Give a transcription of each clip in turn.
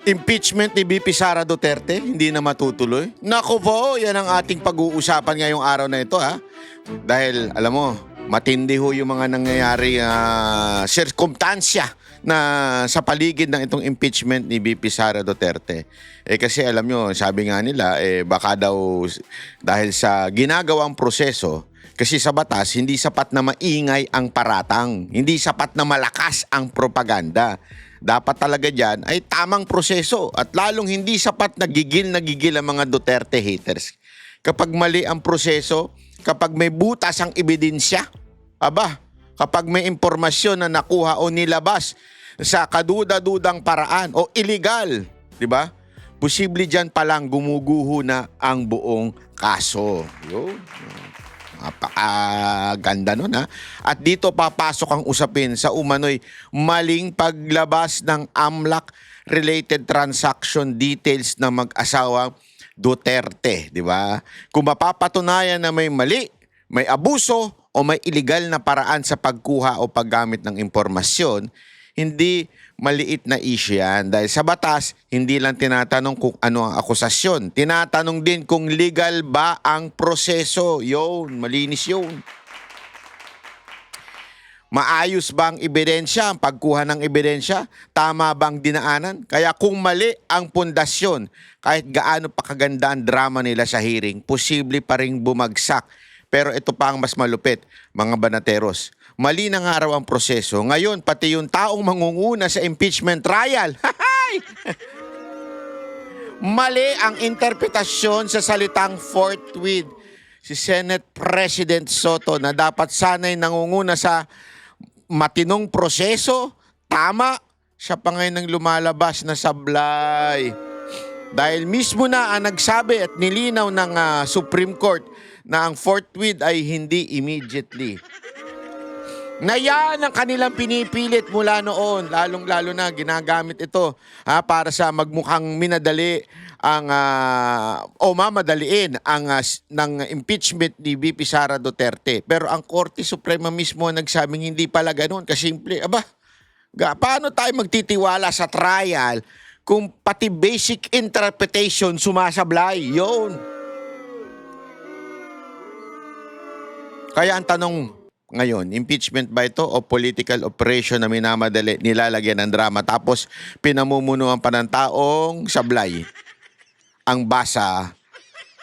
Impeachment ni VP Sara Duterte, hindi na matutuloy. Naku po, yan ang ating pag-uusapan ngayong araw na ito ha. Dahil alam mo, matindi ho yung mga nangyayari sirkumstansya na sa paligid ng itong impeachment ni VP Sara Duterte. Kasi alam nyo, sabi nga nila, baka daw dahil sa ginagawang proseso, kasi sa batas, hindi sapat na maingay ang paratang, hindi sapat na malakas ang propaganda. Dapat talaga dyan ay tamang proseso at lalong hindi sapat na gigil ang mga Duterte haters. Kapag mali ang proseso, kapag may butas ang ebidensya, kapag may impormasyon na nakuha o nilabas sa kaduda-dudang paraan o illegal, di ba? Posible dyan palang gumuguho na ang buong kaso. Yun. Napakaganda nun ha. At dito papasok ang usapin sa umano'y maling paglabas ng AMLAC-related transaction details ng mag-asawang Duterte, di ba? Kung mapapatunayan na may mali, may abuso o may illegal na paraan sa pagkuha o paggamit ng impormasyon, hindi maliit na issue yan. Dahil sa batas, hindi lang tinatanong kung ano ang akusasyon. Tinatanong din kung legal ba ang proseso. Yun, malinis yun. Maayos ba ang ebidensya, ang pagkuha ng ebidensya? Tama bang dinaanan? Kaya kung mali ang pundasyon, kahit gaano pa kaganda ang drama nila sa hearing, posible pa rin bumagsak. Pero ito pa ang mas malupit, mga banateros. Mali na nga raw ang proseso. Ngayon, pati yung taong mangunguna sa impeachment trial. Mali ang interpretasyon sa salitang forthwith. Si Senate President Soto na dapat sana'y nangunguna sa matinong proseso, tama, siya pa ngayon ang lumalabas na sablay. Dahil mismo na ang nagsabi at nilinaw ng Supreme Court na ang forthwith ay hindi immediately. Na yan ang kanilang pinipilit mula noon, lalong-lalo na ginagamit ito para sa magmukhang minadali ang o mamadaliin ang ng impeachment ni VP Sara Duterte. Pero ang Korte Suprema mismo nagsabing hindi pala ganoon, kasimple. Paano tayo magtitiwala sa trial kung pati basic interpretation sumasablay? Yun. Kaya ang tanong ngayon, impeachment ba ito o political operation na minamadali, nilalagyan ng drama tapos pinamumunuan pa ng taong sablay ang basa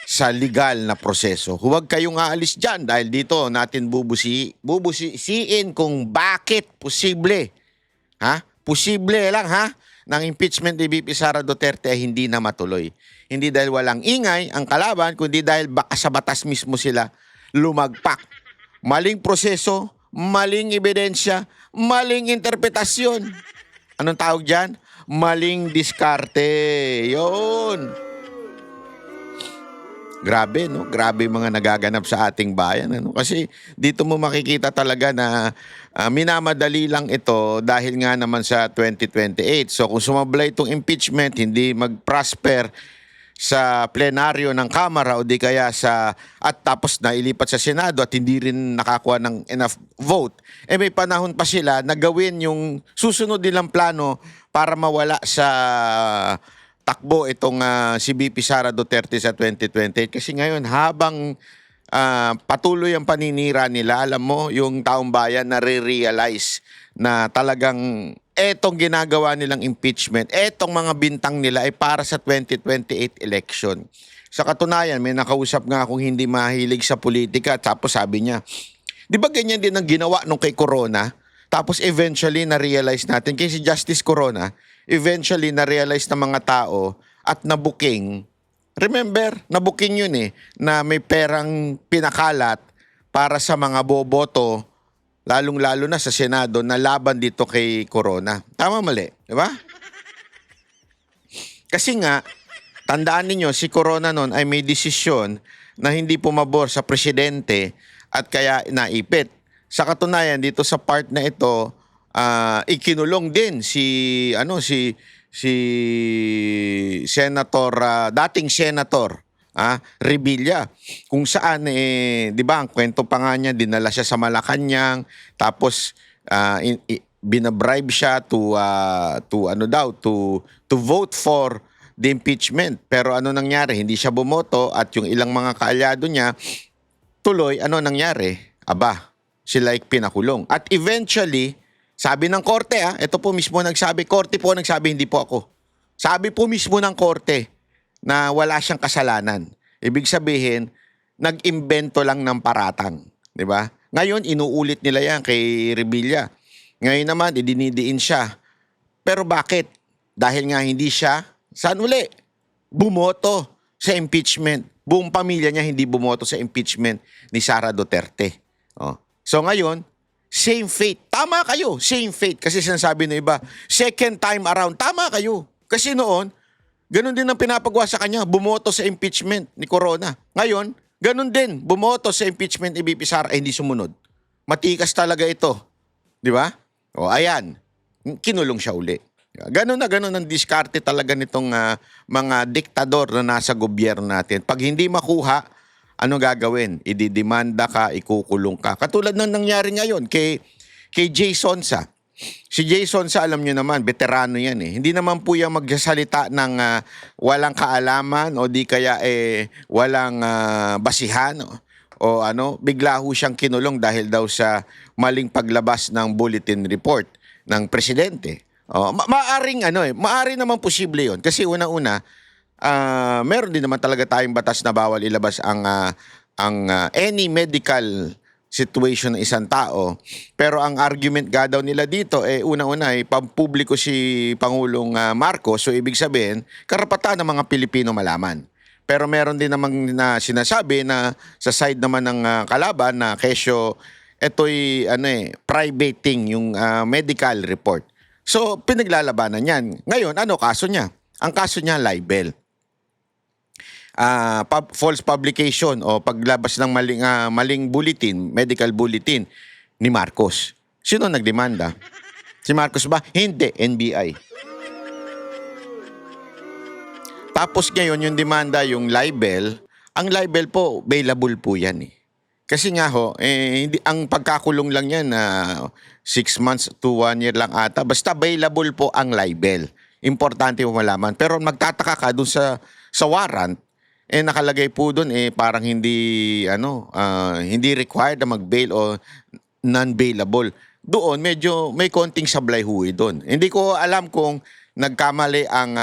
sa legal na proseso? Huwag kayong aalis dyan dahil dito natin bubusisiin kung bakit posible. Posible lang ng impeachment ni VP Sara Duterte ay hindi na matuloy. Hindi dahil walang ingay ang kalaban, kundi dahil baka sa batas mismo sila lumagpak. Maling proseso, maling ebidensya, maling interpretasyon. Anong tawag dyan? Maling diskarte. Yun. Grabe, no? Grabe mga nagaganap sa ating bayan. Kasi dito mo makikita talaga na minamadali lang ito dahil nga naman sa 2028. So kung sumablay itong impeachment, hindi mag-prosper sa plenaryo ng Kamara o di kaya at tapos na ilipat sa Senado at hindi rin nakakuha ng enough vote, may panahon pa sila na gawin yung susunod nilang plano para mawala sa takbo itong si VP Sara Duterte sa 2028. Kasi ngayon habang patuloy ang paninira nila, alam mo, yung taong bayan nare-realize na talagang etong ginagawa nilang impeachment, etong mga bintang nila ay para sa 2028 election. Sa katunayan, may nakausap nga akong hindi mahilig sa politika, tapos sabi niya, di ba ganyan din ang ginawa nung kay Corona? Tapos eventually na-realize natin, kay si Justice Corona, eventually na-realize ng mga tao at nabuking. Remember, nabuking yun na may perang pinakalat para sa mga boboto, lalong-lalo na sa Senado, na laban dito kay Corona. Tama, mali? Di ba? Kasi nga, tandaan ninyo, si Corona noon ay may desisyon na hindi pumabor sa presidente at kaya naipit. Sa katunayan, dito sa part na ito, ikinulong din si Senator, dating Senator, Revilla, kung saan di ba ang kwento pa nga niya, dinala siya sa Malacanang, tapos binabribe siya to ano daw to vote for the impeachment. Pero ano nangyari? Hindi siya bumoto at yung ilang mga kaalyado niya tuloy ano nangyari? Aba, sila ay pinakulong. At eventually, sabi ng korte ito po mismo nagsabi, korte po nagsabi, hindi po ako. Sabi po mismo ng korte na wala siyang kasalanan. Ibig sabihin, nag-imbento lang ng paratang, 'di ba? Ngayon inuulit nila 'yan kay Revilla. Ngayon naman idinidiin siya. Pero bakit? Dahil nga hindi siya saan uli bumoto sa impeachment. Buong pamilya niya hindi bumoto sa impeachment ni Sara Duterte. Oh. So ngayon, same fate. Tama kayo, same fate. Kasi sinasabi ng iba, second time around, tama kayo. Kasi noon, ganun din ang pinapagawa sa kanya, bumoto sa impeachment ni Corona. Ngayon, ganun din, bumoto sa impeachment ni VP Sara, hindi sumunod. Matikas talaga ito. Di ba? O ayan, kinulong siya uli. Ganun na ganun ang diskarte talaga nitong mga diktador na nasa gobyerno natin. Pag hindi makuha, ano gagawin? Ididemanda ka, ikukulong ka. Katulad ng nangyari ngayon kay Jay Sonsa. Si Jay Sonsa, alam nyo naman, veterano yan eh. Hindi naman po yan magsasalita ng walang kaalaman o di kaya walang basihan o ano. Bigla ho siyang kinulong dahil daw sa maling paglabas ng bulletin report ng presidente. Maaring maaring naman posible yon kasi una-una meron din naman talaga tayong batas na bawal ilabas ang any medical situation ng isang tao. Pero ang argument nga daw nila dito una-una pampubliko si Pangulong Marcos, so ibig sabihin karapatan ng mga Pilipino malaman. Pero meron din namang na sinasabi na sa side naman ng kalaban na kesyo ito'y private thing yung medical report. So, pinaglalabanan yan. Ngayon, ano kaso niya? Ang kaso niya, libel. False publication o paglabas ng maling bulletin, medical bulletin ni Marcos. Sino nagdemanda? Si Marcos ba? Hindi, NBI. Tapos ngayon, yung demanda, yung libel, ang libel po, bailable po yan eh. Kasi nga hindi, ang pagkakulong lang yan 6 months to 1 year lang ata. Basta available po ang libel. Importante mo malaman. Pero magtataka ka dun sa warrant, nakalagay po dun parang hindi, hindi required na mag-bail o non-bailable. Doon, medyo may konting sablay huwi doon. Hindi ko alam kung nagkamali ang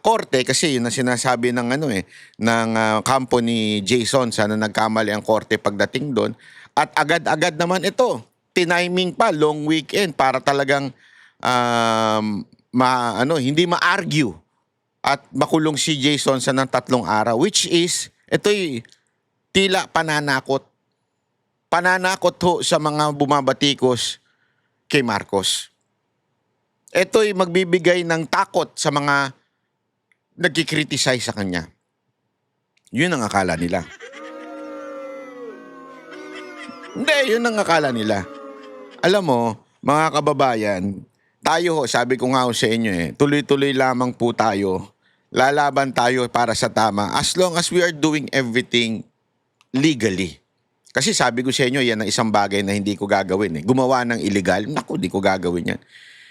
korte kasi yun ang sinasabi ng ng kampo ni Jason sana nagkamali ang korte pagdating doon at agad-agad naman ito tiniming pa long weekend para talagang hindi ma-argue at makulong si Jason sa ng 3 araw, which is ito'y tila pananakot ho sa mga bumabatikos kay Marcos. Ito'y magbibigay ng takot sa mga nagkikriticize sa kanya. Yun ang akala nila. Hindi, yun ang akala nila. Alam mo, mga kababayan, tayo sabi ko nga sa inyo tuloy-tuloy lamang po tayo. Lalaban tayo para sa tama as long as we are doing everything legally. Kasi sabi ko sa inyo, yan ang isang bagay na hindi ko gagawin. Gumawa ng illegal, naku, di ko gagawin yan.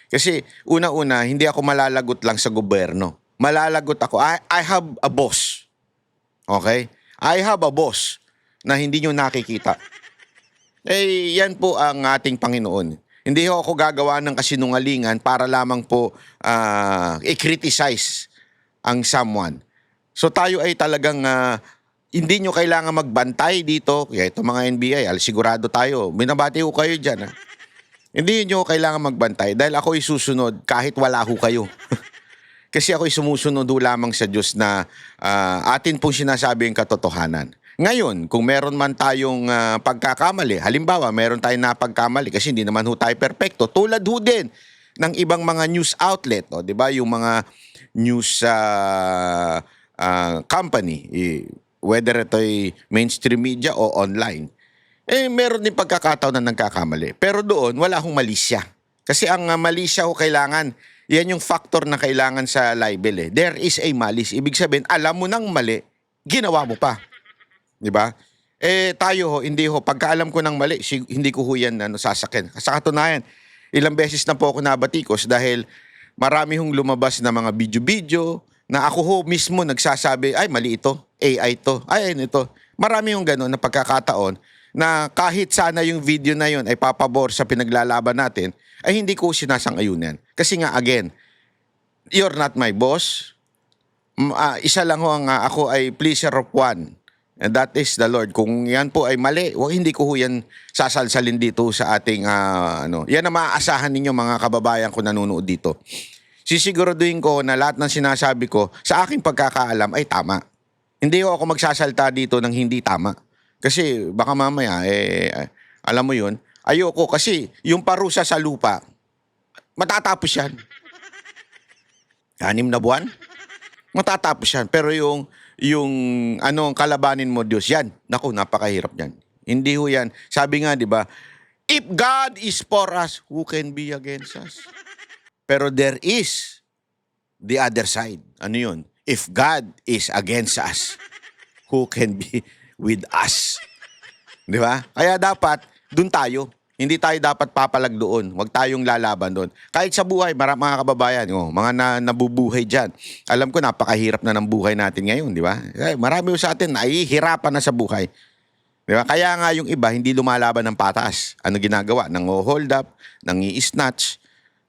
Kasi una-una, hindi ako malalagot lang sa gobyerno. Malalagot ako. I have a boss. Okay? I have a boss na hindi nyo nakikita. Yan po ang ating Panginoon. Hindi ako gagawa ng kasinungalingan para lamang po i-criticize ang someone. So tayo ay talagang hindi nyo kailangan magbantay dito. Kaya ito mga NBI, sigurado tayo. Binabati ko kayo dyan. Hindi nyo kailangan magbantay dahil ako'y susunod kahit wala ho kayo. Kasi ako'y sumusunod ho lamang sa Diyos na atin pong sinasabi ang katotohanan. Ngayon, kung meron man tayong pagkakamali, halimbawa meron tayong napagkamali kasi hindi naman ho tayo perfecto, tulad ho din ng ibang mga news outlet, di ba? Yung mga news company, whether ito'y mainstream media o online. Meron din pagkakataon na nagkakamali. Pero doon, wala hong malisya. Kasi ang malisya ho kailangan, yan yung factor na kailangan sa libel. There is a malice. Ibig sabihin, alam mo nang mali, ginawa mo pa. Di ba? Tayo ho, hindi ho. Pagkaalam ko ng mali, hindi ko ho yan sasakyan. Sa katunayan, ilang beses na po ako nabatikos dahil marami hong lumabas na mga video-video na ako ho mismo nagsasabi, ay mali ito, AI to, ay ano ito. Marami hong gano'n na pagkakataon na kahit sana yung video na yun ay papabor sa pinaglalaban natin, ay hindi ko sinasang-ayunan. Kasi nga again, you're not my boss. Isa lang ho ang ako ay pleaser of one. And that is the Lord. Kung yan po ay mali, hindi ko ho yan sasalsalin dito sa ating ano. Yan ang maaasahan ninyo mga kababayan ko nanonood dito. Sisiguraduhin ko na lahat ng sinasabi ko sa aking pagkakaalam ay tama. Hindi ho ako magsasalta dito ng hindi tama. Kasi baka mamaya, alam mo yun, ayoko kasi yung parusa sa lupa, matatapos yan. 6 na buwan, matatapos yan. Pero yung ano, kalabanin mo, Diyos, yan. Naku, napakahirap yan. Hindi ho yan. Sabi nga, di ba, if God is for us, who can be against us? Pero there is the other side. Ano yun? If God is against us, who can be with us? Di ba? Kaya dapat, dun tayo. Hindi tayo dapat papalag doon. Huwag tayong lalaban doon. Kahit sa buhay, mga kababayan, mga nabubuhay dyan. Alam ko, napakahirap na ng buhay natin ngayon, di ba? Marami sa atin, nahihirapan na sa buhay. Di ba? Kaya nga yung iba, hindi lumalaban ng patas. Ano ginagawa? Nang-hold up, nang-i-snatch,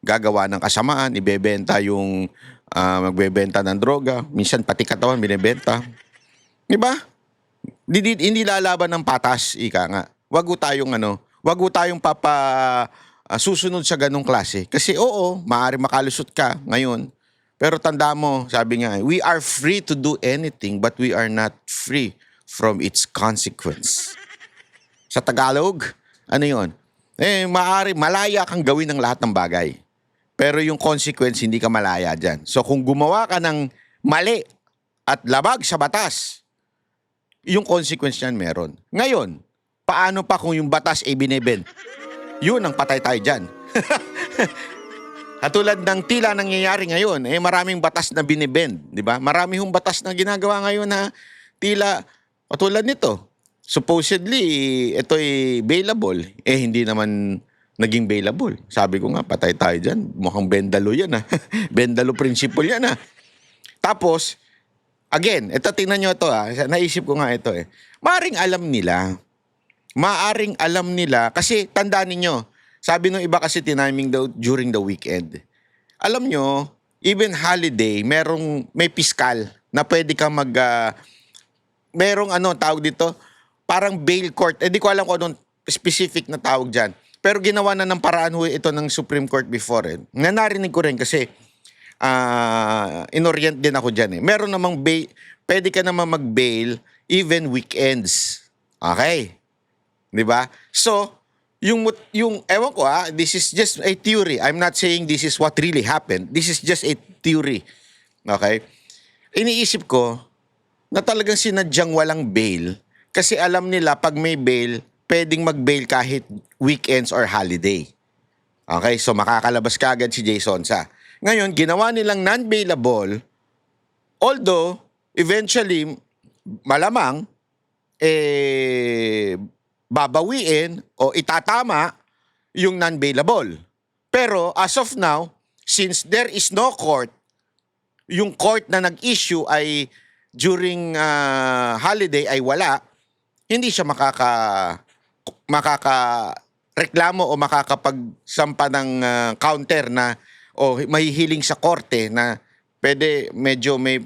gagawa ng kasamaan, ibebenta yung magbebenta ng droga, minsan pati katawan binebenta. Di ba? Hindi lalaban ng patas, ika nga. Wag ko tayong susunod sa ganong klase. Kasi oo, maaari makalusot ka ngayon. Pero tanda mo, sabi nga, we are free to do anything but we are not free from its consequence. Sa Tagalog, ano yun? Malaya kang gawin ng lahat ng bagay. Pero yung consequence, hindi ka malaya dyan. So kung gumawa ka ng mali at labag sa batas, yung consequence niyan meron. Ngayon, paano pa kung yung batas ay binibend? Yun ang patay tayo dyan. Katulad ng tila nangyayari ngayon, maraming batas na binibend, di ba? Marami hong batas na ginagawa ngayon na tila, katulad nito, supposedly, ito'y bailable. Hindi naman naging bailable. Sabi ko nga, patay tayo dyan. Mukhang bendalo yan, ha? Bendalo principle yan, ha? Tapos, again, ito, tingnan nyo ito, ha? Naisip ko nga ito, Maaring alam nila, kasi tandaan ninyo, sabi nung iba kasi tiniming daw during the weekend. Alam nyo, even holiday, may piskal na pwede ka merong tawag dito, parang bail court. Di ko alam kung anong specific na tawag dyan. Pero ginawa na ng paraan ito ng Supreme Court before. Narinig ko rin kasi inorient din ako dyan. Meron namang pwede ka naman mag-bail even weekends. Okay? Di ba? So, yung ewan ko this is just a theory. I'm not saying this is what really happened. This is just a theory. Okay? Iniisip ko na talagang sinadyang walang bail kasi alam nila pag may bail, pwedeng mag-bail kahit weekends or holiday. Okay? So, makakalabas ka agad si Jason sa. Ngayon, ginawa nilang non-bailable, although, eventually, malamang, babawiin o itatama yung non-bailable. Pero as of now, since there is no court, yung court na nag-issue ay during holiday ay wala, hindi siya makakareklamo o makakapagsampa ng counter na o mahihiling sa korte na pwede medyo may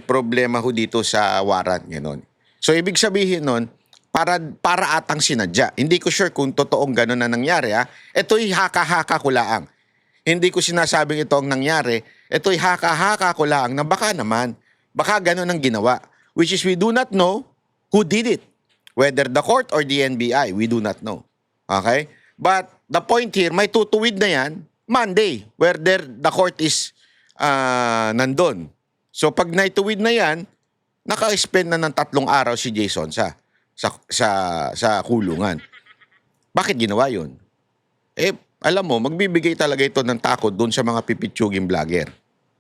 problema ho dito sa warrant gano'n. So ibig sabihin nun, para atang sinadya. Hindi ko sure kung totoong gano'n na nangyari. Ito'y haka-haka ko laang. Hindi ko sinasabing ito ang nangyari. Ito'y haka-haka ko laang na baka naman. Baka gano'n ang ginawa. Which is we do not know who did it. Whether the court or the NBI, we do not know. Okay? But the point here, may tutuwid na yan Monday, where the court is nandun. So pag naituwid na yan, naka-spend na ng 3 araw si Jason sa kulungan. Bakit ginawa yun? Alam mo, magbibigay talaga ito ng takot doon sa mga pipitsuging vlogger.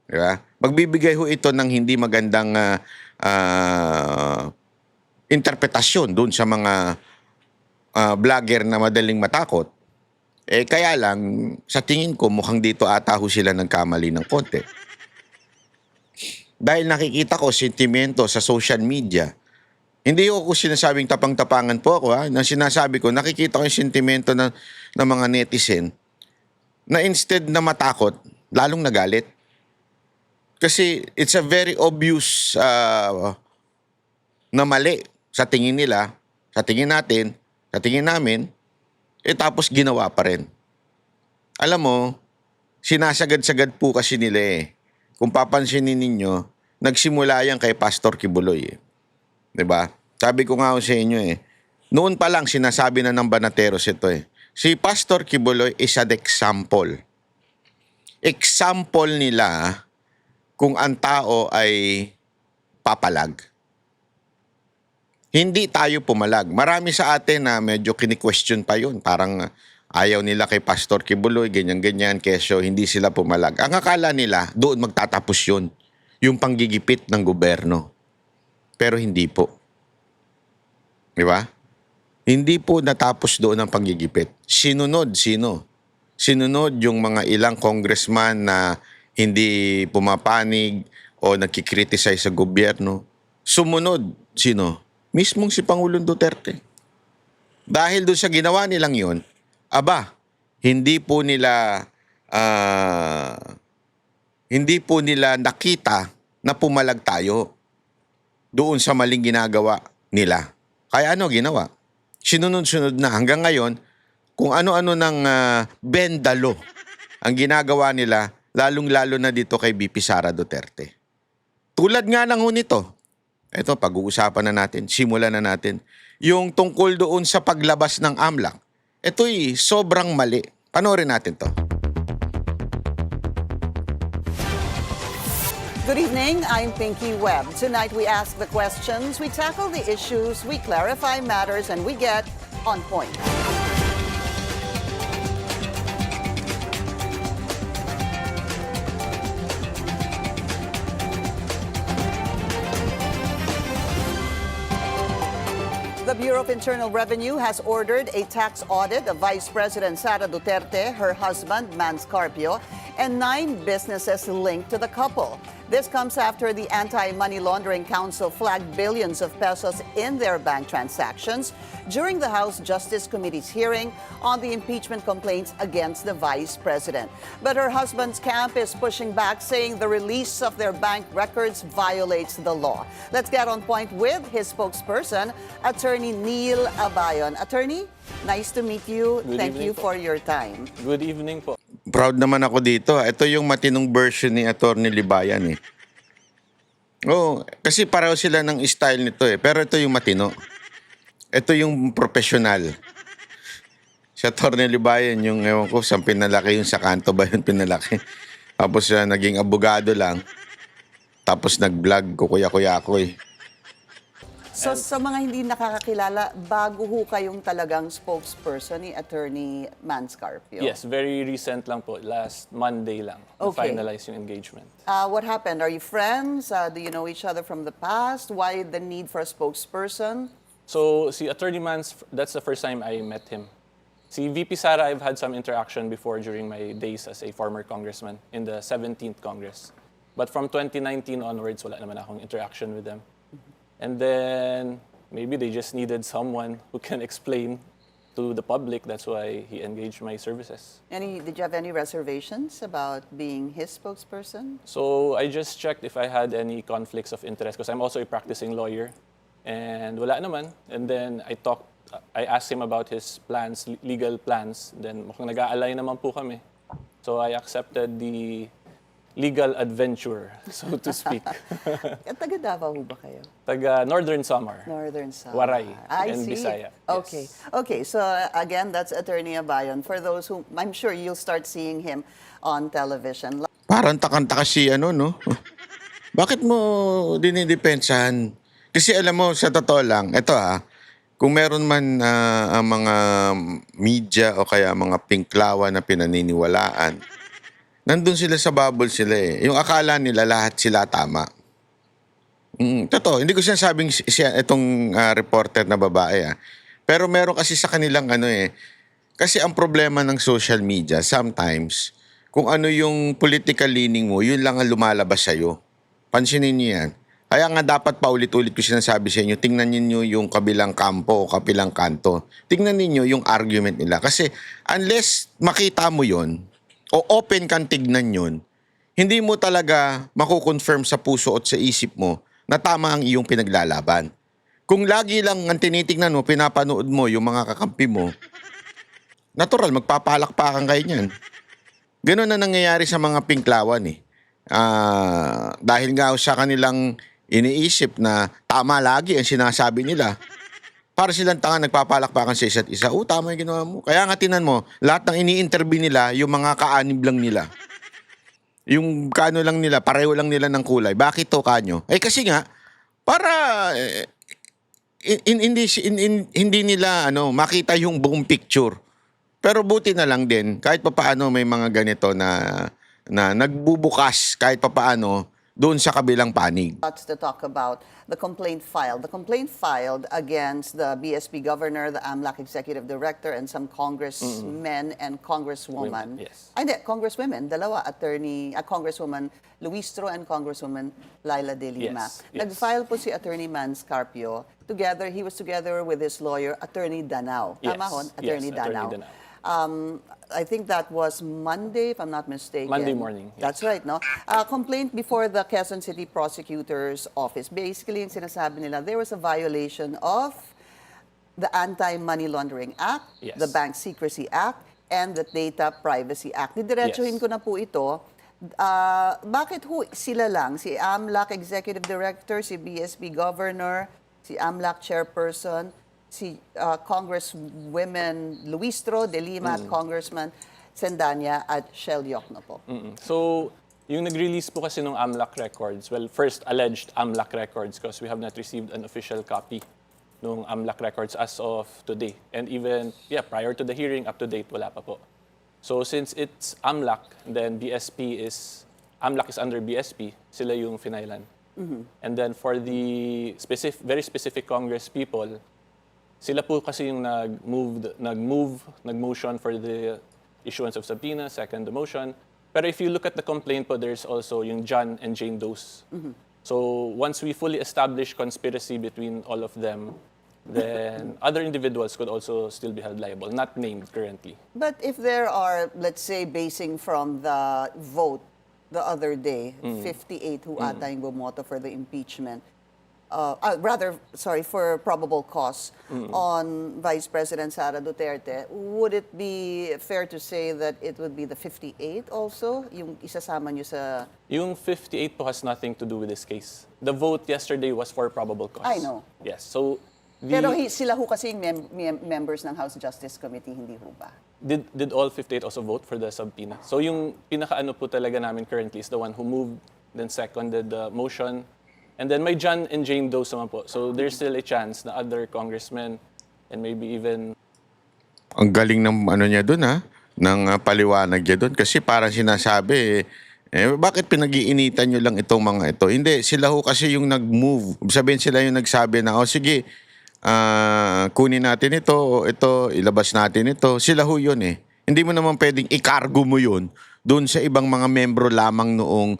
Diba? Magbibigay ho ito ng hindi magandang interpretasyon doon sa mga vlogger na madaling matakot. Kaya lang, sa tingin ko, mukhang dito ata ho sila nagkamali ng konti. Dahil nakikita ko sentimento sa social media. Hindi ko sinasabing tapang-tapangan po ako, ha. Na sinasabi ko, nakikita ko yung sentimento ng mga netizen na instead na matakot, lalong nagalit. Kasi it's a very obvious na mali sa tingin nila, sa tingin natin, sa tingin namin, tapos ginawa pa rin. Alam mo, sinasagad-sagad po kasi nila eh. Kung papansinin ninyo, nagsimula yan kay Pastor Kibuloy eh. 'Di ba? Sabi ko nga ho sa inyo eh. Noon pa lang sinasabi na ng Banateros ito eh. Si Pastor Kibuloy is an example. Example nila kung ang tao ay papalag. Hindi tayo pumalag. Marami sa atin na medyo kini-question pa yun. Parang ayaw nila kay Pastor Kibuloy, ganyan-ganyan, kesyo hindi sila pumalag. Ang akala nila, doon magtatapos yun. Yung panggigipit ng gobyerno. Pero hindi po. Di ba? Hindi po natapos doon ang panggigipit. Sinunod, sino? Sinunod yung mga ilang congressman na hindi pumapanig o nagkikriticize sa gobyerno. Sumunod, sino? Mismong si Pangulong Duterte. Dahil doon sa ginawa nilang yun, hindi po nila nakita na pumalag tayo doon sa maling ginagawa nila. Kaya ano ginawa? Sinunod-sunod na hanggang ngayon kung ano-ano ng bendalo ang ginagawa nila, lalong-lalo na dito kay BP Sara Duterte. Tulad nga lang ho nito. Ito, pag-uusapan na natin, simulan na natin. Yung tungkol doon sa paglabas ng AMLAC. Ito'y sobrang mali. Panoorin natin to. Good evening, I'm Pinky Webb. Tonight we ask the questions, we tackle the issues, we clarify matters, and we get on point. The Bureau of Internal Revenue has ordered a tax audit of Vice President Sara Duterte, her husband, Mans Carpio, and 9 businesses linked to the couple. This comes after the Anti-Money Laundering Council flagged billions of pesos in their bank transactions during the House Justice Committee's hearing on the impeachment complaints against the Vice President. But her husband's camp is pushing back, saying the release of their bank records violates the law. Let's get on point with his spokesperson, Attorney Neil Abayon. Attorney, nice to meet you. Thank you for your time. Good evening po. Proud naman ako dito. Ito yung matinong version ni Atty. Libayan eh. Oo, kasi pareho sila ng style nito eh. Pero ito yung matino. Ito yung professional. Si Atty. Libayan, yung ewan ko, saan pinalaki yung sa kanto ba yun pinalaki. Tapos naging abogado lang. Tapos nag-vlog, kukuya-kuya ako eh. So sa mga hindi nakakakilala, bago ho kayong talagang spokesperson ni Attorney Mans Carpio. Yes, very recent lang po. Last Monday lang. Okay. Finalize yung engagement. What happened? Are you friends? Do you know each other from the past? Why the need for a spokesperson? So, si Attorney Mans, that's the first time I met him. Si VP Sara, I've had some interaction before during my days as a former congressman in the 17th Congress. But from 2019 onwards, wala naman akong interaction with them. And then, maybe they just needed someone who can explain to the public. That's why he engaged my services. Did you have any reservations about being his spokesperson? So, I just checked if I had any conflicts of interest because I'm also a practicing lawyer. And wala naman. And then, I asked him about his plans, legal plans. Then, mukhang nag-aalay naman po kami. So, I accepted the legal adventure, so to speak. Taga Davao ba kayo? Taga Northern Samar. Northern Samar. Waray I and see. Bisaya. Okay. Yes. Okay, so again, that's Attorney Abayon. For those who, I'm sure you'll start seeing him on television. Parang takanta kasi no? Bakit mo dinidepensahan? Kasi alam mo, sa totoo lang, ito kung meron man ang mga media o kaya mga pinklawa na pinaniniwalaan, nandun sila sa bubble sila eh. Yung akala nila lahat sila tama. Totoo, hindi ko sinasabing siya itong reporter na babae Pero meron kasi sa kanilang Kasi ang problema ng social media, sometimes, kung ano yung political leaning mo, yun lang ang lumalabas sa'yo. Pansinin niyo yan. Kaya nga dapat paulit-ulit ko sinasabi sa inyo, tingnan niyo yung kabilang kampo o kabilang kanto. Tingnan niyo yung argument nila. Kasi unless makita mo yon o open kang tignan yun, hindi mo talaga makukonfirm sa puso at sa isip mo na tama ang iyong pinaglalaban. Kung lagi lang ang tinitignan mo, pinapanood mo yung mga kakampi mo, natural, magpapalakpakan kayo niyan. Ganun na nangyayari sa mga pinklawan eh. Dahil nga sa kanilang iniisip na tama lagi ang sinasabi nila, para silang tanga nagpapalakpakan sa isa't isa. Tama yung ginawa mo. Kaya nga tinan mo, lahat ng ini-interview nila, yung mga kaanib lang nila. Yung kano lang nila, pareho lang nila ng kulay. Bakit to kanyo? Kasi nga, para hindi nila makita yung buong picture. Pero buti na lang din, kahit papaano may mga ganito na nagbubukas kahit papaano doon sa kabilang panig. Lots to talk about the complaint filed. The complaint filed against the BSP governor, the AMLAC executive director, and some congressmen and congresswoman. Yes. Ay, hindi, congresswomen, dalawa, Congresswoman Luistro and Congresswoman Laila De Lima. Yes, yes. Nag-file po si Attorney Mans Carpio. He was together with his lawyer, Attorney Danao. Tama Yes, hon? yes, Attorney Attorney Danao. Danao. I think that was Monday, if I'm not mistaken. Monday morning, yes. That's right, no? Complaint before the Quezon City Prosecutor's Office. Basically, yung sinasabi nila, there was a violation of the Anti-Money Laundering Act, Yes. the Bank Secrecy Act, and the Data Privacy Act. Didiretsuhin Yes. ko na po ito. Bakit sila lang? Si AMLAC Executive Director, si BSP Governor, si AMLAC Chairperson, si Congresswomen Luistro, De Lima, at Congressman Sendanya at Shell Yocno po. So, yung nag-release po kasi ng AMLAC records, well, first alleged AMLAC records because we have not received an official copy ng AMLAC records as of today. And even, prior to the hearing, up to date, wala pa po. So, since it's AMLAC, then AMLAC is under BSP, sila yung finailan. And then for the very specific Congress people, sila po kasi yung nag-motion for the issuance of subpoena, second the motion. Pero if you look at the complaint po, there's also yung John and Jane Does. So once we fully establish conspiracy between all of them, then other individuals could also still be held liable, not named currently. But if there are, let's say, basing from the vote the other day, 58 who ata yung bumoto for the impeachment, for probable cause on Vice President Sara Duterte, would it be fair to say that it would be the 58 also? Yung isasama nyo sa... Yung 58 po has nothing to do with this case. The vote yesterday was for probable cause. I know. Yes. So Pero sila ho kasi yung members ng House Justice Committee, hindi ho ba? Did all 58 also vote for the subpoena? So yung pinakaano po talaga namin currently is the one who moved, then seconded the motion. And then may John and Jane Doe naman po. So there's still a chance na other congressmen and maybe even... Ang galing ng niya doon ng paliwanag niya doon. Kasi parang sinasabi, bakit pinag-iinitan nyo lang itong mga ito? Hindi, sila ho kasi yung nag-move. Sabihin sila yung nagsabi na, sige, kunin natin ito, o ito, ilabas natin ito. Sila ho yun eh. Hindi mo naman pwedeng ikargo mo yun doon sa ibang mga membro lamang noong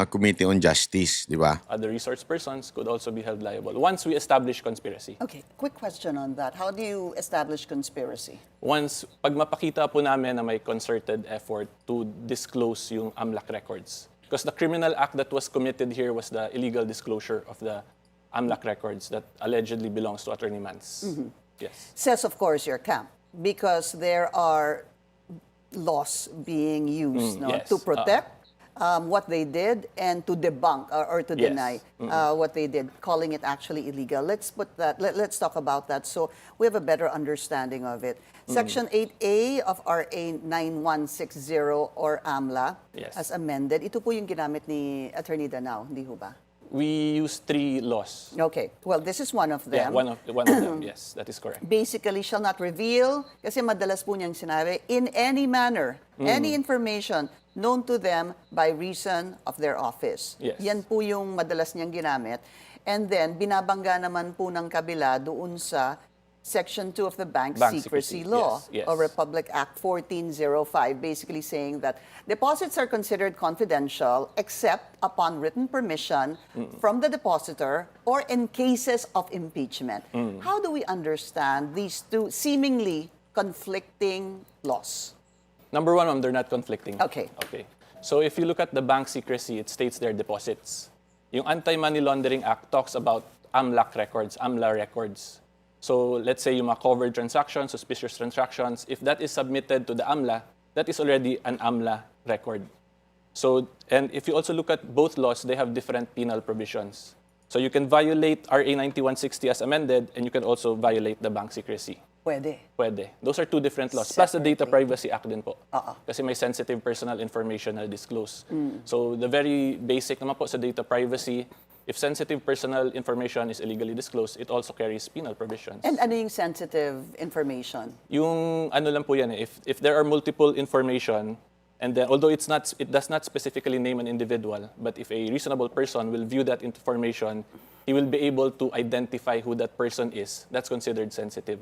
Committee on Justice, di ba? Other resource persons could also be held liable once we establish conspiracy. Okay, quick question on that. How do you establish conspiracy? Once, pag mapakita po namin na may concerted effort to disclose yung AMLAC records. Because the criminal act that was committed here was the illegal disclosure of the AMLAC records that allegedly belongs to Attorney Mans. Yes. Says, of course, your camp, because there are laws being used yes. to protect what they did and to debunk or to Yes. deny what they did, calling it actually illegal. Let's talk about that so we have a better understanding of it. Section 8A of RA 9160 or AMLA Yes. as amended. Ito po yung ginamit ni Attorney Danao, hindi ho ba? We use 3 laws. Okay. Well, this is one of Yeah, them. one of them. Yes, that is correct. Basically shall not reveal, kasi madalas po niyang sinabi, in any manner, any information known to them by reason of their office. Yes. Yan po yung madalas niyang ginamit. And then, binabangga naman po ng kabila doon sa Section 2 of the Bank, Bank Secrecy Secrecy, Law, yes, yes. or Republic Act 1405, basically saying that deposits are considered confidential except upon written permission from the depositor or in cases of impeachment. How do we understand these two seemingly conflicting laws? Number one, ma'am, they're not conflicting. Okay. Okay. So if you look at the bank secrecy, it states their deposits. Yung Anti-Money Laundering Act talks about AMLAC records, AMLA records. So let's say yung mga covered transactions, suspicious transactions, if that is submitted to the AMLA, that is already an AMLA record. So, and if you also look at both laws, they have different penal provisions. So you can violate RA 9160 as amended, and you can also violate the bank secrecy. Pwede. Pwede. Those are two different laws. Plus the Data Separately. Privacy Act din po. Kasi may sensitive personal information na disclose. Mm. So the very basic naman po sa data privacy, if sensitive personal information is illegally disclosed, it also carries penal provisions. And ano yung sensitive information? Yung ano lang po yan eh, if there are multiple information, and then although it does not specifically name an individual, but if a reasonable person will view that information, he will be able to identify who that person is. That's considered sensitive.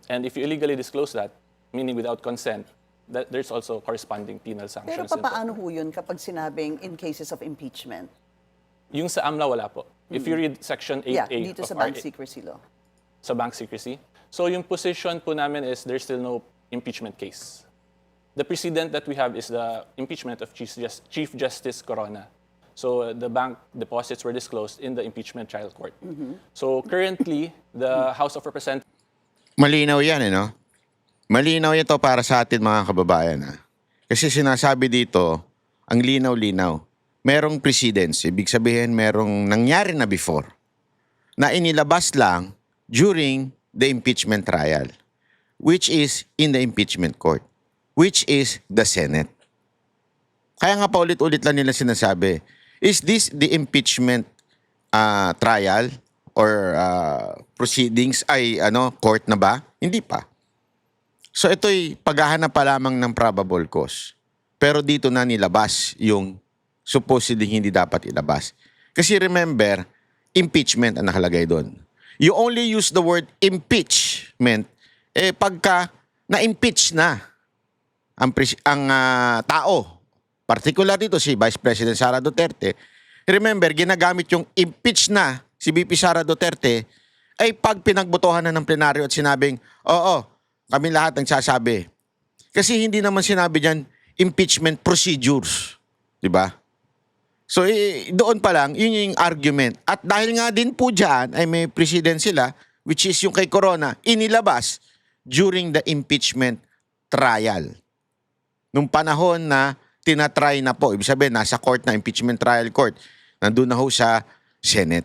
And if you illegally disclose that, meaning without consent, that there's also corresponding penal Pero sanctions. din po. paano ho yun kapag sinabing in cases of impeachment? Yung sa AMLA wala po. If you read Section 8A Yeah, dito of sa Bank RA Secrecy Law. sa bank secrecy. So yung position po namin is there's still no impeachment case. The precedent that we have is the impeachment of Chief Justice Corona. So the bank deposits were disclosed in the impeachment trial court. So currently, the House of Representatives Malinaw yan, no? Malinaw ito para sa atin mga kababayan. Ha? Kasi sinasabi dito, ang linaw-linaw. Merong precedence, ibig sabihin merong nangyari na before na inilabas lang during the impeachment trial, which is in the impeachment court, which is the Senate. Kaya nga paulit-ulit lang nila sinasabi, is this the impeachment trial or proceedings ay court na ba? Hindi pa. So ito'y paghahanap pa lamang ng probable cause. Pero dito na nilabas yung supposedly hindi dapat ilabas. Kasi remember, impeachment ang nakalagay doon. You only use the word impeachment pagka na-impeach na ang tao. Particular dito si Vice President Sara Duterte. Remember, ginagamit yung impeach na si VP Sara Duterte ay pag pinagbotohan na ng plenaryo at sinabing, oo, kami lahat ang sasabi. Kasi hindi naman sinabi diyan impeachment procedures. Diba? So, doon pa lang, yun yung argument. At dahil nga din po dyan ay may precedent sila, which is yung kay Corona, inilabas during the impeachment trial. Nung panahon na tinatry na po, ibig sabihin, nasa court na, impeachment trial court, nandun na ho sa Senate.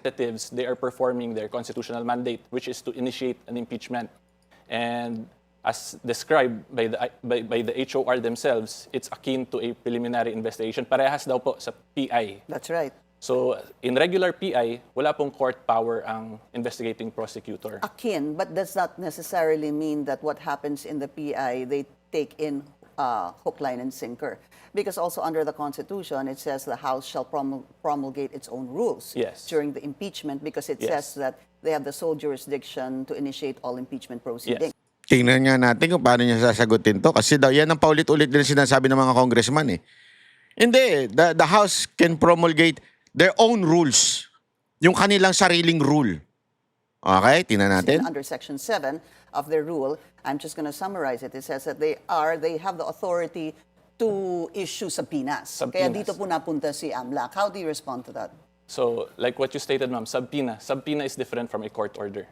they are performing their constitutional mandate, which is to initiate an impeachment. And as described by the HOR themselves, it's akin to a preliminary investigation. Parehas daw po sa PI. That's right. So, in regular PI, wala pong court power ang investigating prosecutor. Akin, but does not necessarily mean that what happens in the PI, they take in hook, line, and sinker. Because also under the Constitution, it says the House shall promulgate its own rules Yes. during the impeachment because it Yes. says that they have the sole jurisdiction to initiate all impeachment proceedings. Tingnan nga natin kung paano niya sasagutin to. Kasi daw, yan ang paulit-ulit din sinasabi ng mga congressman eh. Hindi, the House can promulgate their own rules. Yung kanilang sariling rule. Okay, tingnan natin. Under Section 7 of their rule, I'm just going to summarize it. It says that they have the authority to issue subpoenas. Kaya Subpoenas. dito po napunta si AMLAC. How do you respond to that? So, like what you stated, ma'am, subpoena. Subpoena is different from a court order.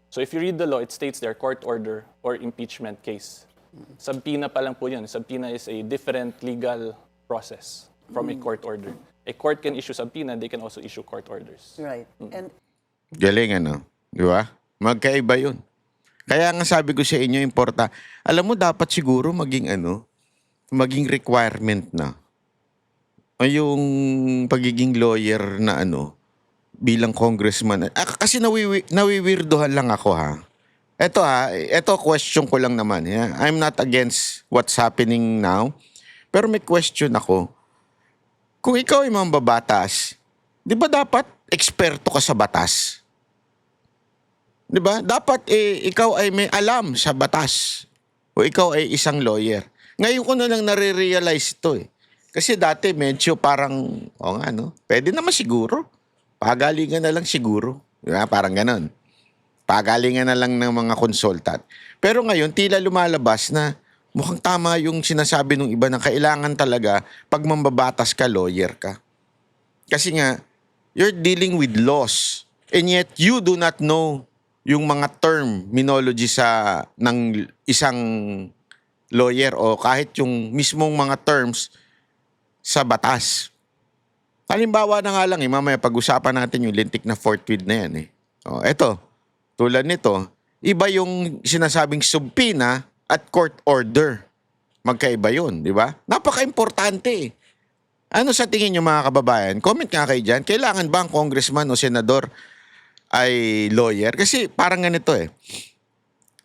So if you read the law, it states there court order or impeachment case. Subpoena pa lang po yun. Subpoena is a different legal process from a court order. A court can issue subpoena, they can also issue court orders. Right. And Galing Di ba? Magkaiba yun. Kaya nga sabi ko sa inyo, alam mo dapat siguro maging requirement na yung pagiging lawyer na bilang congressman. Kasi nawiwirdohan lang ako ha. Ito question ko lang naman. Yeah? I'm not against what's happening now. Pero may question ako. Kung ikaw ay mambabatas, di ba dapat eksperto ka sa batas? 'Di ba? Dapat ikaw ay may alam sa batas o ikaw ay isang lawyer. Ngayon ko na lang nare-realize ito eh. Kasi dati medyo parang, o nga no, pwede naman siguro. Pagalingan na lang siguro. Diba? Parang ganon. Pagalingan na lang ng mga consultant. Pero ngayon, tila lumalabas na mukhang tama yung sinasabi ng iba na kailangan talaga pag mambabatas ka, lawyer ka. Kasi nga, you're dealing with laws. And yet, you do not know yung mga terminology ng isang lawyer o kahit yung mismong mga terms sa batas. Halimbawa na nga lang, mamaya pag-usapan natin yung lintik na fourth with na yan eh. O, eto, tulad nito, iba yung sinasabing subpoena at court order. Magkaiba yun, di ba? Napaka-importante eh. Ano sa tingin nyo mga kababayan? Comment nga kayo dyan. Kailangan ba ang congressman o senador ay lawyer? Kasi parang ganito eh.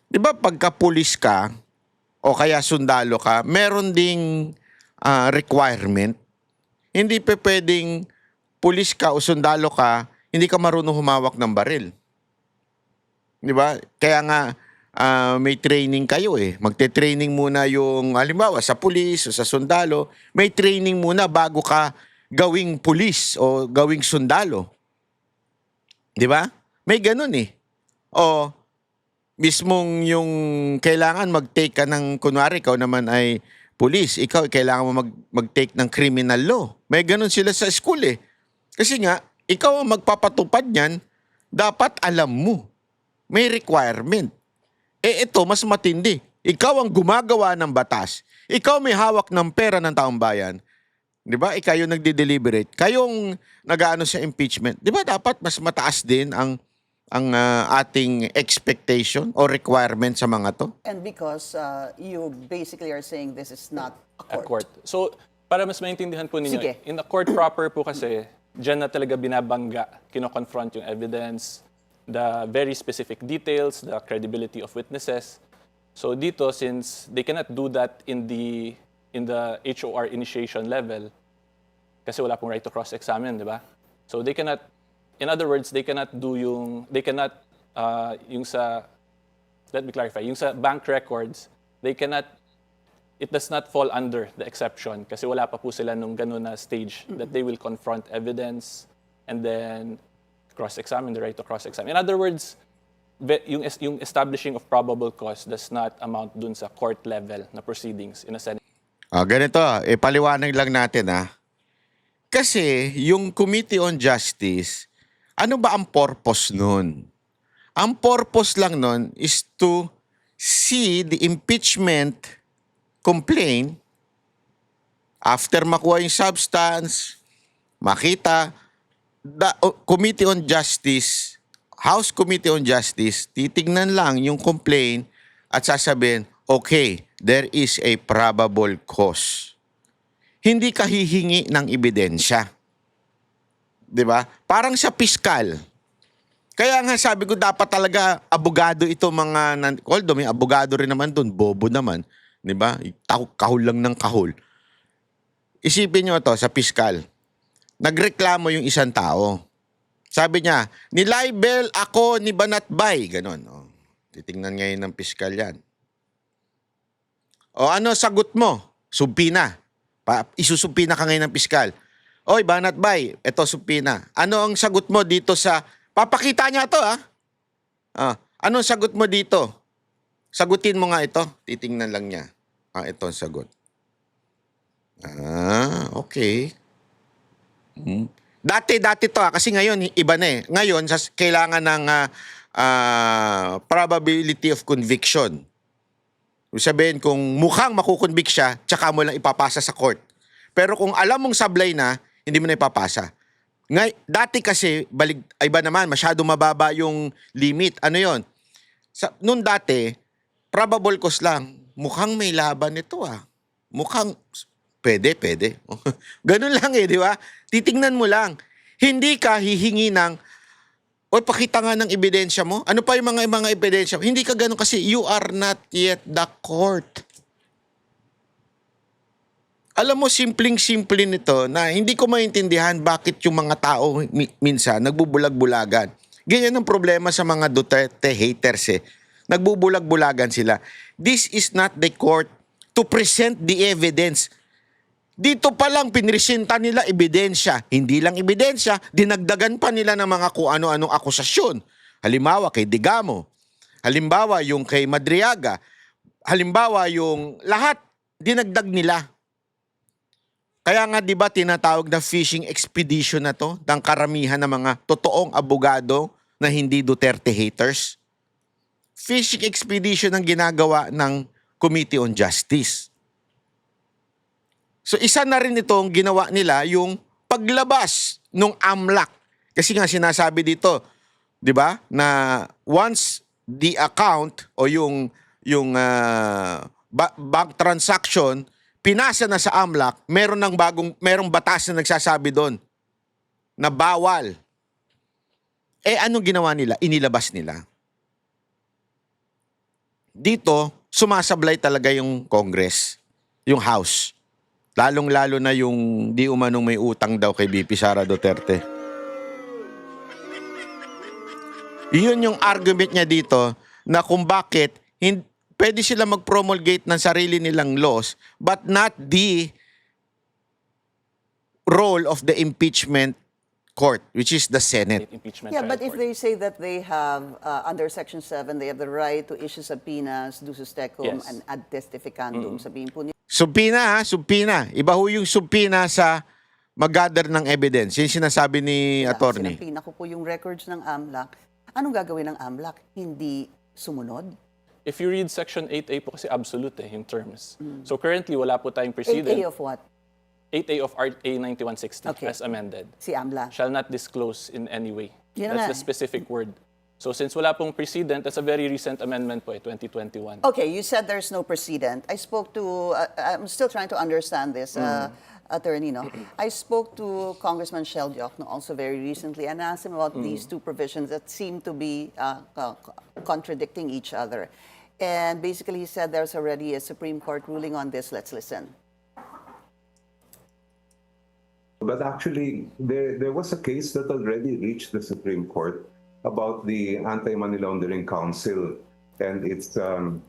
Di ba pagka pulis ka o kaya sundalo ka, meron ding requirement. Hindi pa pwedeng pulis ka o sundalo ka, hindi ka marunong humawak ng baril. Di ba? Kaya nga may training kayo eh. Magte-training muna yung, halimbawa, sa pulis o sa sundalo, may training muna bago ka gawing pulis o gawing sundalo. Di ba? May ganun eh. O mismong yung kailangan mag-take ka ng, kunwari, ikaw naman ay pulis, ikaw kailangan mo mag-take ng criminal law. May ganun sila sa school eh. Kasi nga, ikaw ang magpapatupad niyan, dapat alam mo. May requirement. Ito, mas matindi. Ikaw ang gumagawa ng batas. Ikaw may hawak ng pera ng taong bayan. Di ba? Ikaw yung nagde-deliberate. Kayong nag-aano sa impeachment. Di ba dapat mas mataas din ang ating expectation or requirement sa mga to? And because you basically are saying this is not a At court. court. So, para mas maintindihan po ninyo, Sige. in the court proper po kasi, dyan na talaga binabangga, kino-confront yung evidence, the very specific details, the credibility of witnesses. So dito, since they cannot do that in the HOR initiation level, kasi wala pong right to cross-examine, di ba? So they cannot, in other words, they cannot yung sa, let me clarify, yung sa bank records, it does not fall under the exception kasi wala pa po sila nung ganun na stage that they will confront evidence and then cross-examine, the right to cross-examine. In other words, yung establishing of probable cause does not amount dun sa court level na proceedings in a Senate. Ganito, paliwanag lang natin Kasi yung Committee on Justice, ano ba ang purpose nun? Ang purpose lang nun is to see the impeachment complaint after makuha yung substance, makita, the Committee on Justice, House Committee on Justice, titignan lang yung complaint at sasabihin, okay, there is a probable cause. Hindi ka hihingi ng ebidensya. 'Di ba? Parang sa piskal. Kaya nga sabi ko dapat talaga abogado ito mga, although may abogado rin naman doon, bobo naman, 'di ba? Kahul lang ng kahul. Isipin niyo to sa piskal. Nagreklamo yung isang tao. Sabi niya, nilibel ako ni Banatbay. Ganon. Titingnan ngayon ng piskal yan. O ano sagot mo? Subpina. Isusubpina ka ngayon ng piskal. Oy, Banatbay, eto subpina. Ano ang sagot mo dito sa... Papakita niya to ano ang sagot mo dito? Sagutin mo nga ito. Titingnan lang niya. Ito ang sagot. Okay. Dati to kasi ngayon iba na eh. Ngayon kailangan ng probability of conviction. Sabihin kung mukhang makukonvict siya, tsaka mo lang ipapasa sa court. Pero kung alam mong sablay na, hindi mo na ipapasa. Dati kasi iba naman, masyado mababa yung limit. Ano 'yon? Noon dati, probable cause lang. Mukhang may laban ito Mukhang pwede. Ganun lang di ba? Titingnan mo lang. Hindi ka hihingi ng, pakita nga ng ebidensya mo. Ano pa yung mga ebidensya? Hindi ka ganun kasi you are not yet the court. Alam mo, simpleng-simple nito na hindi ko maintindihan bakit yung mga tao minsan nagbubulag-bulagan. Ganyan ang problema sa mga Duterte haters eh. Nagbubulag-bulagan sila. This is not the court to present the evidence. Dito pa lang pinresenta nila ebidensya. Hindi lang ebidensya, dinagdagan pa nila ng mga kung ano-anong akusasyon. Halimbawa kay Digamo. Halimbawa yung kay Madriaga. Halimbawa yung lahat dinagdag nila. Kaya nga 'di ba tinatawag na fishing expedition na 'to ng karamihan ng mga totoong abogado na hindi Duterte haters. Fishing expedition ang ginagawa ng Committee on Justice. So isa na rin itong ginawa nila yung paglabas ng AMLAC. Kasi nga sinasabi dito, 'di ba, na once the account o yung bank transaction pinasa na sa AMLAC, merong batas na nagsasabi doon na bawal. Anong ginawa nila? Inilabas nila. Dito, sumasablay talaga yung Congress, yung House. Lalong-lalo na yung di umanong may utang daw kay BP Sara Duterte. Iyon yung argument niya dito na kung bakit pwede sila mag-promulgate ng sarili nilang laws but not the role of the impeachment court, which is the Senate. Impeachment Yeah, trial but if court. they say that they have, under Section 7, they have the right to issue subpoenas, dusus tecum, Yes. and ad testificandum, sabihin po nila. Subpina ha, subpina. Iba ho yung subpina sa mag-gather ng evidence. Yung sinasabi ni attorney. Sinampina ko po yung records ng AMLAC. Anong gagawin ng AMLAC? Hindi sumunod? If you read Section 8A po kasi absolute yung terms. So currently, wala po tayong 8A precedent. of what? 8A of RA 9160 Okay. as amended. Si AMLA. Shall not disclose in any way. Yun That's nga the specific word. So since wala pong precedent, that's a very recent amendment po 2021. Okay, you said there's no precedent. I spoke to, I'm still trying to understand this, attorney, no? I spoke to Congressman Sheldioc, no, also very recently, and asked him about these two provisions that seem to be contradicting each other. And basically he said there's already a Supreme Court ruling on this. Let's listen. But actually, there was a case that already reached the Supreme Court about the Anti-Money Laundering Council and it's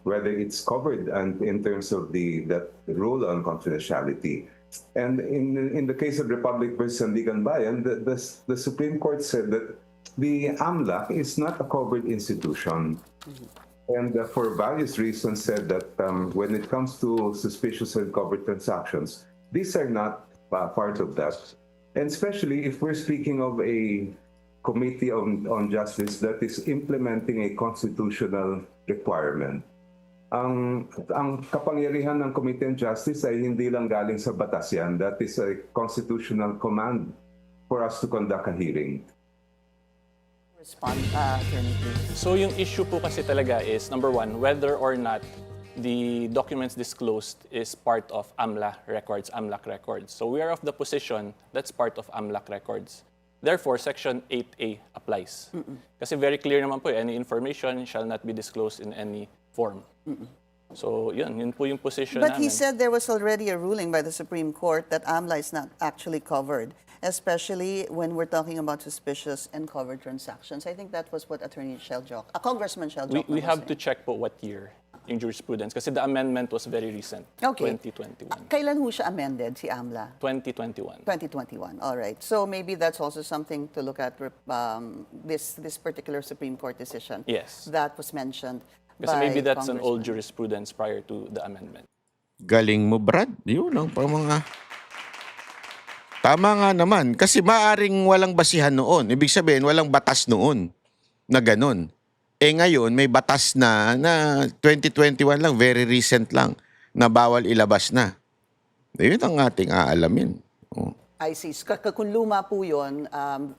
whether it's covered and in terms of that rule on confidentiality. And in the case of Republic versus Sandigan Bayan, the Supreme Court said that the AMLAC is not a covered institution. And for various reasons said that when it comes to suspicious and covered transactions, these are not part of that. And especially if we're speaking of a Committee on Justice that is implementing a constitutional requirement. Ang kapangyarihan ng Committee on Justice ay hindi lang galing sa batas yan. That is a constitutional command for us to conduct a hearing. Respond, attorney, please. So yung issue po kasi talaga is, number one, whether or not the documents disclosed is part of AMLAC records. So we are of the position that's part of AMLAC records. Therefore, Section 8A applies. Kasi very clear naman po, any information shall not be disclosed in any form. So yun po yung position But he namin. said there was already a ruling by the Supreme Court that AMLA is not actually covered, especially when we're talking about suspicious and covered transactions. I think that was what Attorney Sheldioc, Congressman Sheldioc We was have to saying. check po what year yung jurisprudence kasi the amendment was very recent, Okay. 2021. Kailan ho siya amended, si AMLA? 2021. 2021, all right. So maybe that's also something to look at, this particular Supreme Court decision. Yes. That was mentioned Kasi by maybe that's an old Congressman. jurisprudence prior to the amendment. Galing mo, Brad. Yun ang pang mga... Tama nga naman. Kasi maaring walang basihan noon. Ibig sabihin, walang batas noon na ganun. Ngayon, may batas na 2021 lang, very recent lang, na bawal ilabas na. Yun ang ating aalamin. Oh. I see. Kung luma po yun,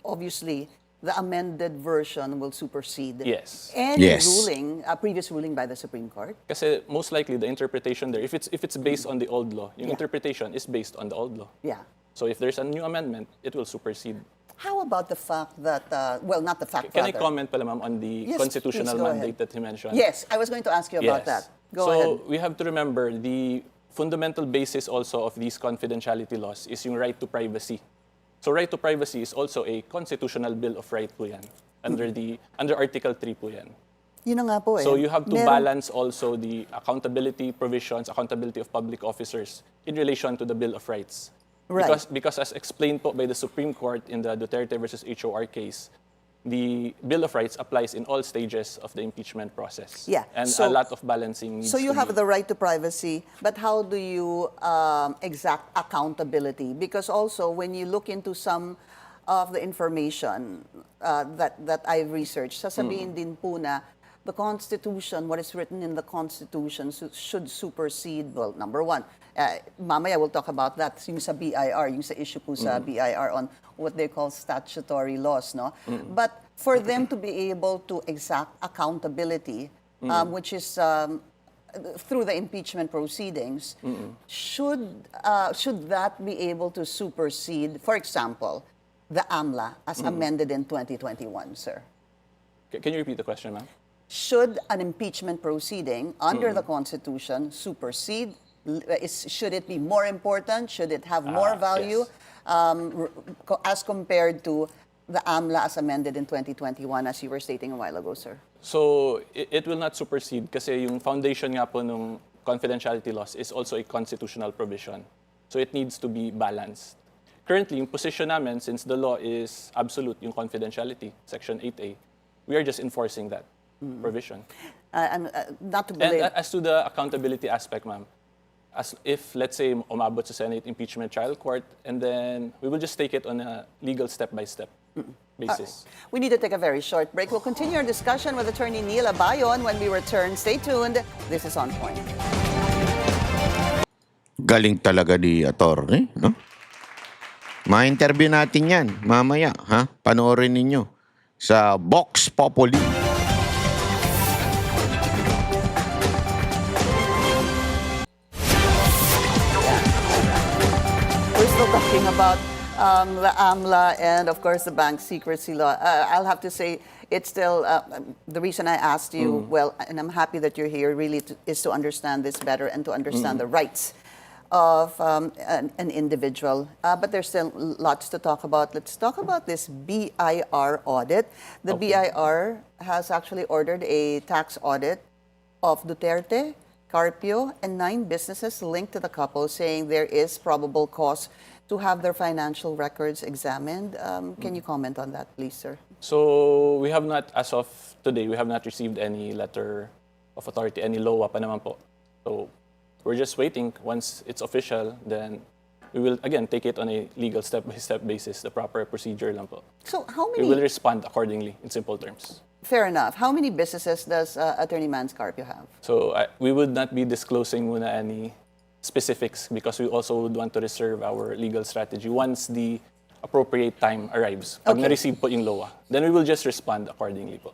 obviously, the amended version will supersede Yes. any Yes. ruling, previous ruling by the Supreme Court. Kasi most likely the interpretation there, if it's based on the old law, yung Yeah. interpretation is based on the old law. Yeah. So if there's a new amendment, it will supersede. How about the fact that, well, not the fact, Can I rather. comment pala, ma'am, on the Yes, constitutional please, go mandate ahead. that he mentioned? Yes, I was going to ask you about that. Go so ahead. we have to remember the fundamental basis also of these confidentiality laws is yung right to privacy. So right to privacy is also a constitutional bill of right po yan. under Article 3 po yan. Yun na nga po eh. So you have to Meron- balance also the accountability provisions, accountability of public officers in relation to the Bill of Rights. Right. Because as explained po by the Supreme Court in the Duterte versus HOR case, the Bill of Rights applies in all stages of the impeachment process. Yeah, And so- a lot of balancing needs So you to have be. the right to privacy, but how do you exact accountability? Because also when you look into some of the information that I've researched, sasabihin din po na the Constitution, what is written in the Constitution should supersede, well, number one, mamaya we'll talk about that, yung sa BIR, yung sa issue po sa BIR on what they call statutory laws, no? But for them to be able to exact accountability, which is through the impeachment proceedings, should that be able to supersede, for example, the AMLA as amended in 2021, sir? Can you repeat the question, ma'am? Should an impeachment proceeding under the Constitution supersede? Should it be more important? Should it have more value as compared to the AMLA as amended in 2021, as you were stating a while ago, sir? So it will not supersede kasi yung foundation nga po ng confidentiality laws is also a constitutional provision. So it needs to be balanced. Currently, yung position namin, since the law is absolute, yung confidentiality, Section 8A, we are just enforcing that provision. And not to And belabor. as to the accountability aspect, ma'am, as if, let's say, umabot sa Senate impeachment trial court, and then we will just take it on a legal step-by-step basis. We need to take a very short break. We'll continue our discussion with Attorney Neil Abayon when we return. Stay tuned. This is On Point. Galing talaga di attorney, no? Ma-interview natin yan mamaya, ha? Panoorin ninyo sa Vox Populi. We're still talking about the AMLA and, of course, the bank secrecy law. I'll have to say it's still the reason I asked you, well, and I'm happy that you're here, really is to understand this better and to understand the rights of an individual. But there's still lots to talk about. Let's talk about this BIR audit. The BIR has actually ordered a tax audit of Duterte, Carpio, and 9 businesses linked to the couple, saying there is probable cause to have their financial records examined. Can you comment on that, please, sir? So we have not, as of today, we have not received any letter of authority, any LOA pa naman po. So we're just waiting. Once it's official, then we will, again, take it on a legal step-by-step basis, the proper procedure lang po. So how We will many, respond accordingly, in simple terms. fair enough, how many businesses does Attorney Mans Carpio have? So we would not be disclosing muna any specifics because we also would want to reserve our legal strategy once the appropriate time arrives. Pag Okay. na-receive po yung LOA, then we will just respond accordingly po.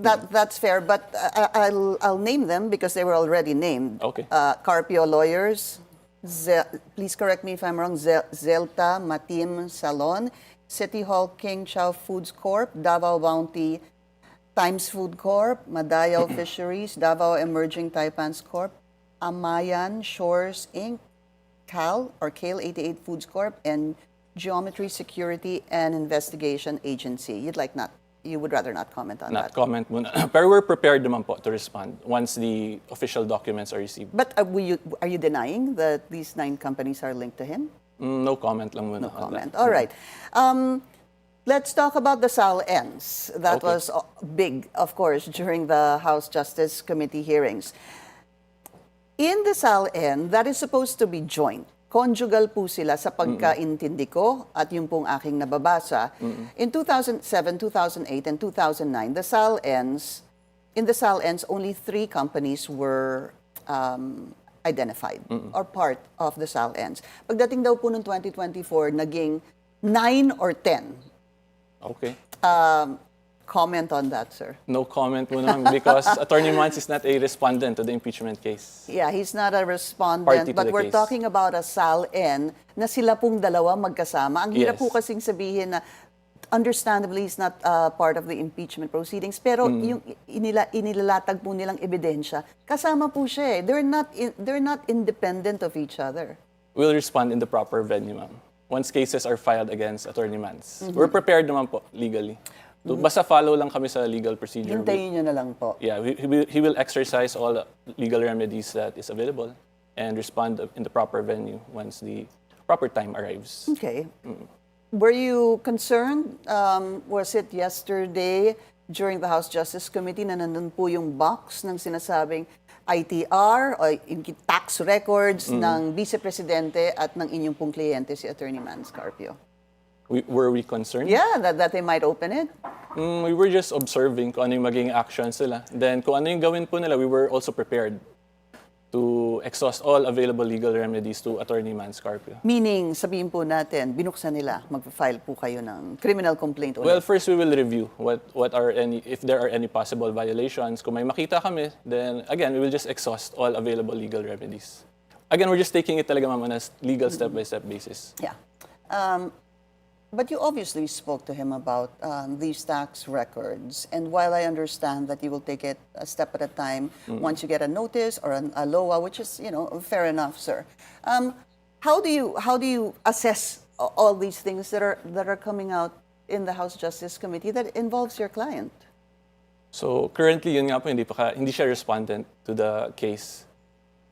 That's fair, but I'll name them because they were already named. Okay. Carpio Lawyers, please correct me if I'm wrong, Zelta Matim Salon, City Hall King Chow Foods Corp., Davao Bounty Times Food Corp., Madayaw Fisheries, Davao Emerging Taipans Corp., Amayan Shores Inc., Kale 88 Foods Corp., and Geometry Security and Investigation Agency. You would rather not comment on Not that. comment muna. Pero we're prepared naman po to respond once the official documents are received. But are you denying that these 9 companies are linked to him? No comment lang muna. No on that. comment. All right. Let's talk about the SAL-Ns. That Okay. was big, of course, during the House Justice Committee hearings. In the SAL-N, that is supposed to be joint. Conjugal po sila sa pagkaintindi ko at yung pong aking nababasa. In 2007, 2008, and 2009, in the SAL-Ns, only 3 companies were identified or part of the SAL-Ns. Pagdating daw po noong 2024, naging 9 or 10. Okay. Comment on that, sir. No comment muna because Attorney Mans is not a respondent to the impeachment case. Yeah, he's not a respondent, Party to but the we're case. talking about a SAL-N na sila pong dalawa magkasama. Ang hirap Yes. po kasing sabihin na understandably he's not part of the impeachment proceedings, pero yung inilalatag po nilang ebidensya, kasama po siya eh. They're not independent of each other. We'll respond in the proper venue, ma'am. Once cases are filed against Attorney Mans. We're prepared naman po legally. Basta follow lang kami sa legal procedure. Hintayin nyo na lang po. Yeah, he will exercise all legal remedies that is available and respond in the proper venue once the proper time arrives. Okay. Were you concerned? Was it yesterday during the House Justice Committee na nandun po yung box ng sinasabing ITR o yung tax records ng Vice Presidente at ng inyong pong kliyente si Attorney Mans Carpio? Were we concerned? Yeah, that they might open it. We were just observing kung ano yung maging actions nila. Then kung ano yung gawin po nila, we were also prepared to exhaust all available legal remedies to Attorney Mans Carpio. Meaning, sabihin po natin, binuksan nila, mag-file po kayo ng criminal complaint ulit. Well, first we will review what are any, if there are any possible violations. Kung may makita kami, then again, we will just exhaust all available legal remedies. Again, we're just taking it talaga ma'am on a legal step-by-step basis. Yeah. But you obviously spoke to him about these tax records. And while I understand that you will take it a step at a time once you get a notice or a LOA, which is, fair enough, sir. How do you assess all these things that are coming out in the House Justice Committee that involves your client? So currently, yun nga po, hindi siya respondent to the case.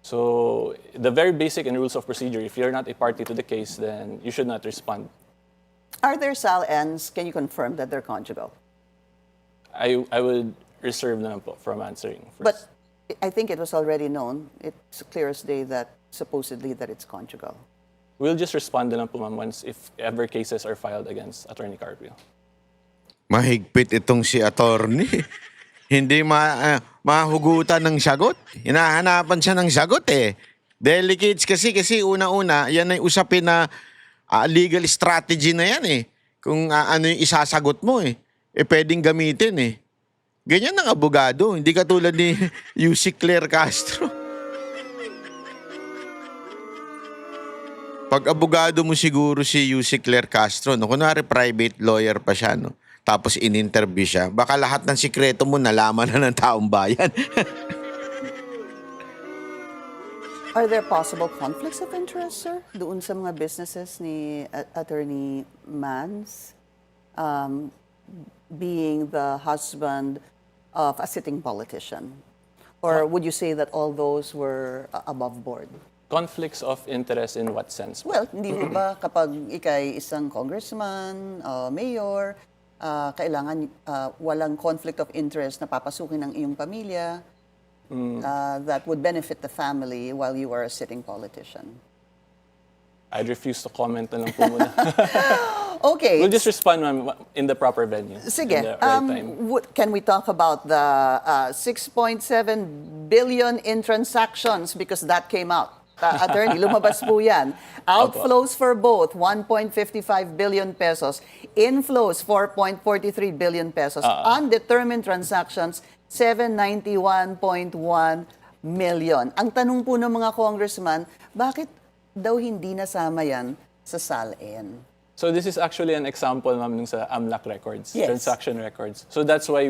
So the very basic and rules of procedure, if you're not a party to the case, then you should not respond. Are there SAL-Ns? Can you confirm that they're conjugal? I would reserve naman po from answering first. But I think it was already known. It's clear as day that supposedly that it's conjugal. We'll just respond na lang po ma'am once if ever cases are filed against Attorney Carpio. Mahigpit itong si attorney. Hindi mahugutan ng sagot. Hinahanapan siya ng sagot eh. Delicates kasi una-una, yan ay usapin na legal strategy na yan eh. Kung ano yung isasagot mo eh. Pwedeng gamitin eh. Ganyan ng abogado. Hindi katulad ni Yussi Claire Castro. Pag abogado mo siguro si Yussi Claire Castro, no, kunwari private lawyer pa siya, no, tapos in-interview siya, baka lahat ng sikreto mo nalaman na ng taong bayan. Are there possible conflicts of interest, sir, doon sa mga businesses ni Attorney Mans, being the husband of a sitting politician? Or would you say that all those were above board? Conflicts of interest in what sense? Well, hindi mo ba kapag ikay isang congressman, mayor, kailangan walang conflict of interest na papasukin ng iyong pamilya, that would benefit the family while you are a sitting politician? I'd refuse to comment na lang po muna. Okay. We'll just respond ma'am in the proper venue. Sige. In the right time. Can we talk about the 6.7 billion in transactions because that came out? Attorney, lumabas po yan. Outflows for both, 1.55 billion pesos. Inflows, 4.43 billion pesos. Undetermined transactions, 791.1 million. Ang tanong po ng mga congressman, bakit daw hindi nasama yan sa SAL-N? So this is actually an example ma'am nung sa AMLAC records, Yes. transaction records. So that's why